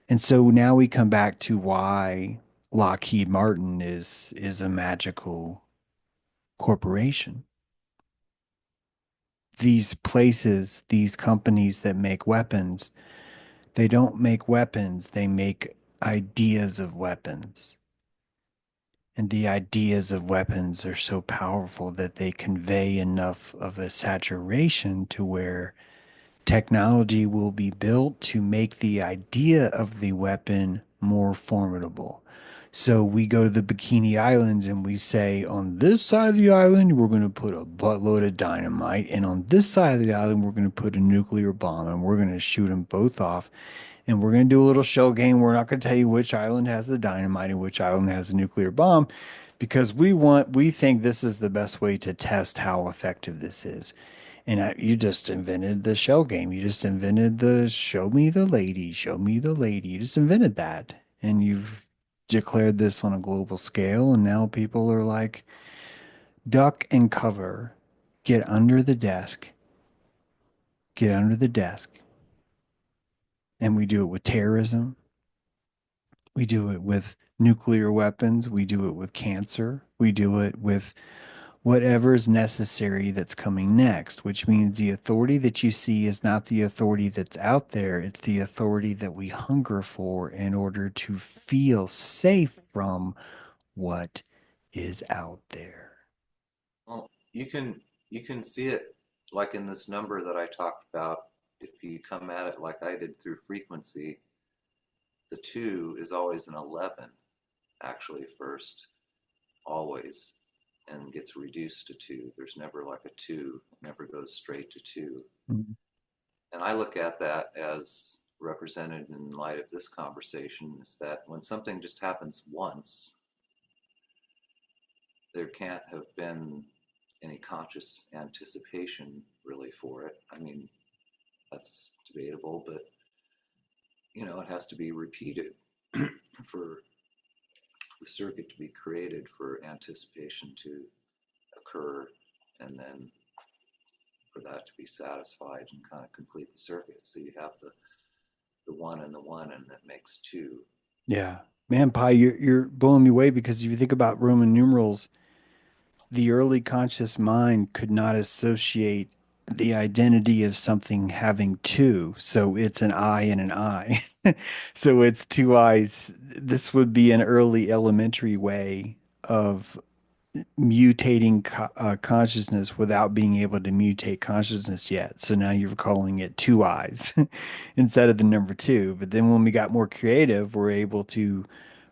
S3: And so now we come back to why Lockheed Martin is a magical corporation. These places, these companies that make weapons, they don't make weapons, they make ideas of weapons. And the ideas of weapons are so powerful that they convey enough of a saturation to where technology will be built to make the idea of the weapon more formidable. So we go to the Bikini Islands and we say, on this side of the island, we're going to put a buttload of dynamite. And on this side of the island, we're going to put a nuclear bomb and we're going to shoot them both off. And we're going to do a little shell game. We're not going to tell you which island has the dynamite and which island has a nuclear bomb because we think this is the best way to test how effective this is. And you just invented the shell game. You just invented the show me the lady, show me the lady. You just invented that. And you've declared this on a global scale. And now people are like, duck and cover, get under the desk, get under the desk. And we do it with terrorism. We do it with nuclear weapons. We do it with cancer. We do it with whatever is necessary that's coming next, which means the authority that you see is not the authority that's out there. It's the authority that we hunger for in order to feel safe from what is out there.
S5: Well, you can see it like in this number that I talked about. If you come at it like I did through frequency, the 2 is always an 11, actually, first, always, and gets reduced to 2. There's never like a 2, it never goes straight to 2.
S3: Mhm.
S5: And I look at that as represented in light of this conversation is that when something just happens once, there can't have been any conscious anticipation really for it. I mean, that's debatable, but it has to be repeated for the circuit to be created for anticipation to occur and then for that to be satisfied and kind of complete the circuit. So you have the 1 and the 1 and that makes 2.
S3: Yeah. Man, Pi, you're blowing me away because if you think about Roman numerals, the early conscious mind could not associate the identity of something having two. So it's an eye and an eye. So it's two eyes. This would be an early elementary way of mutating consciousness without being able to mutate consciousness yet. So now you're calling it two eyes instead of the number two. But then when we got more creative, we're able to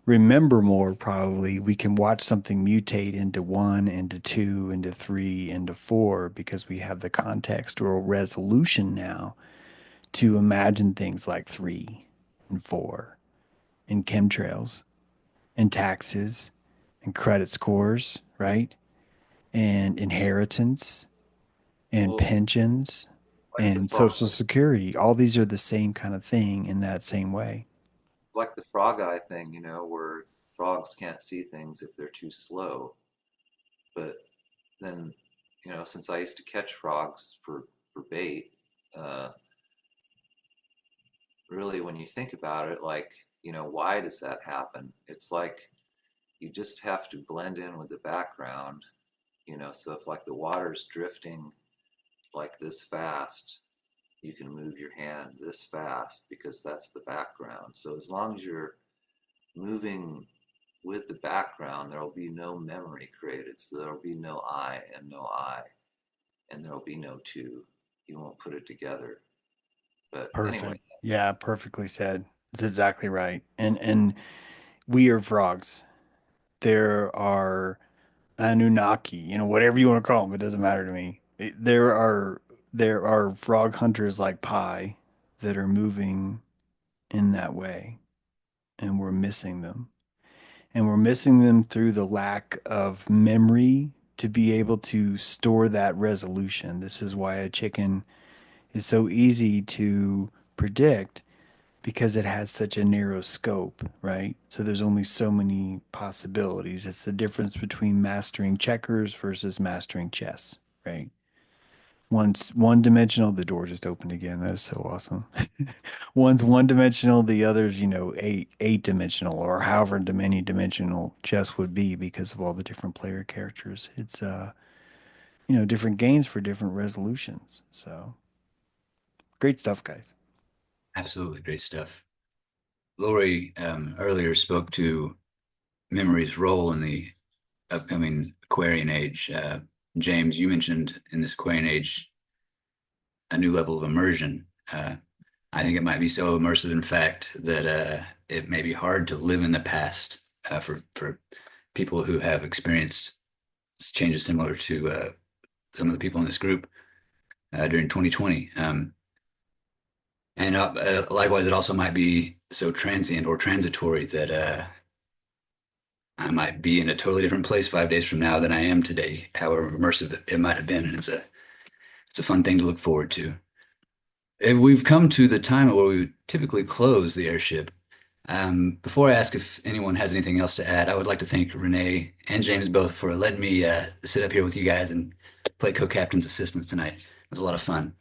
S3: remember more probably. We can watch something mutate into one, into two, into three, into four because we have the contextual resolution now to imagine things like three and four and chemtrails and taxes and credit scores, right? And inheritance and
S5: Well,
S3: pensions
S5: like the
S3: and
S5: frog,
S3: social security. All these are the same kind of thing in that same way.
S5: like the frog eye thing, where frogs can't see things if they're too slow. But then, since I used to catch frogs for bait, uh, really when you think about it, like, why does that happen? It's like you just have to blend in with the background, so if like the water's drifting like this fast, you can move your hand this fast because that's the background. So as long as you're moving with the background, there will be no memory created. So there will be no I and no I, and there will be no two. You won't put it together. But anyway,
S3: Perfect. Yeah, perfectly said. That's exactly right. And we are frogs. There are Anunnaki, whatever you want to call them, it doesn't matter to me. There are frog hunters like Pi that are moving in that way, and we're missing them. and we're missing them through the lack of memory to be able to store that resolution. This is why a chicken is so easy to predict because it has such a narrow scope, right? So there's only so many possibilities. It's the difference between mastering checkers versus mastering chess, right? One's one dimensional, the door just opened again. That is so awesome. One's one dimensional, the other's, eight dimensional, or however many dimensional chess would be because of all the different player characters. It's different games for different resolutions. So great stuff, guys.
S2: Absolutely great stuff. Lori earlier spoke to memory's role in the upcoming Aquarian Age. James, you mentioned in this Aquarian Age a new level of immersion. I think it might be so immersive, in fact, that it may be hard to live in the past for people who have experienced changes similar to some of the people in this group during 2020. And likewise, it also might be so transient or transitory that I might be in a totally different place 5 days from now than I am today, however immersive it might have been. And it's a fun thing to look forward to. And we've come to the time where we would typically close the airship. Before I ask if anyone has anything else to add, I would like to thank Renee and James both for letting me sit up here with you guys and play co-captain's assistants tonight. It was a lot of fun.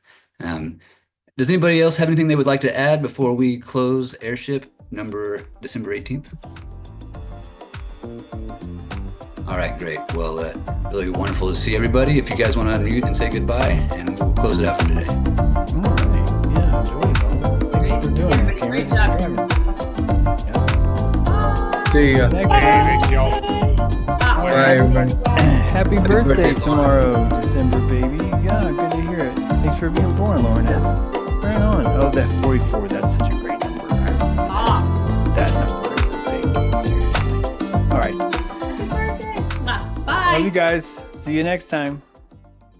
S2: Does anybody else have anything they would like to add before we close Airship number December 18th? All right, great. Well, really wonderful to see everybody. If you guys want to unmute and say goodbye, and we'll close it out for today.
S3: All right. Yeah, enjoy it all. Thanks for doing it,
S1: Great
S3: Karen.
S1: job.
S8: See ya.
S3: Thanks.
S8: Bye, everybody.
S3: Happy birthday
S8: birthday,
S3: tomorrow, December, baby. Yeah, good to hear it. Thanks for being born, Lauren S. Right on. Oh, that 44, that's such a great number. That number is big. Seriously. All right.
S1: Bye.
S3: Love you guys. See you next time.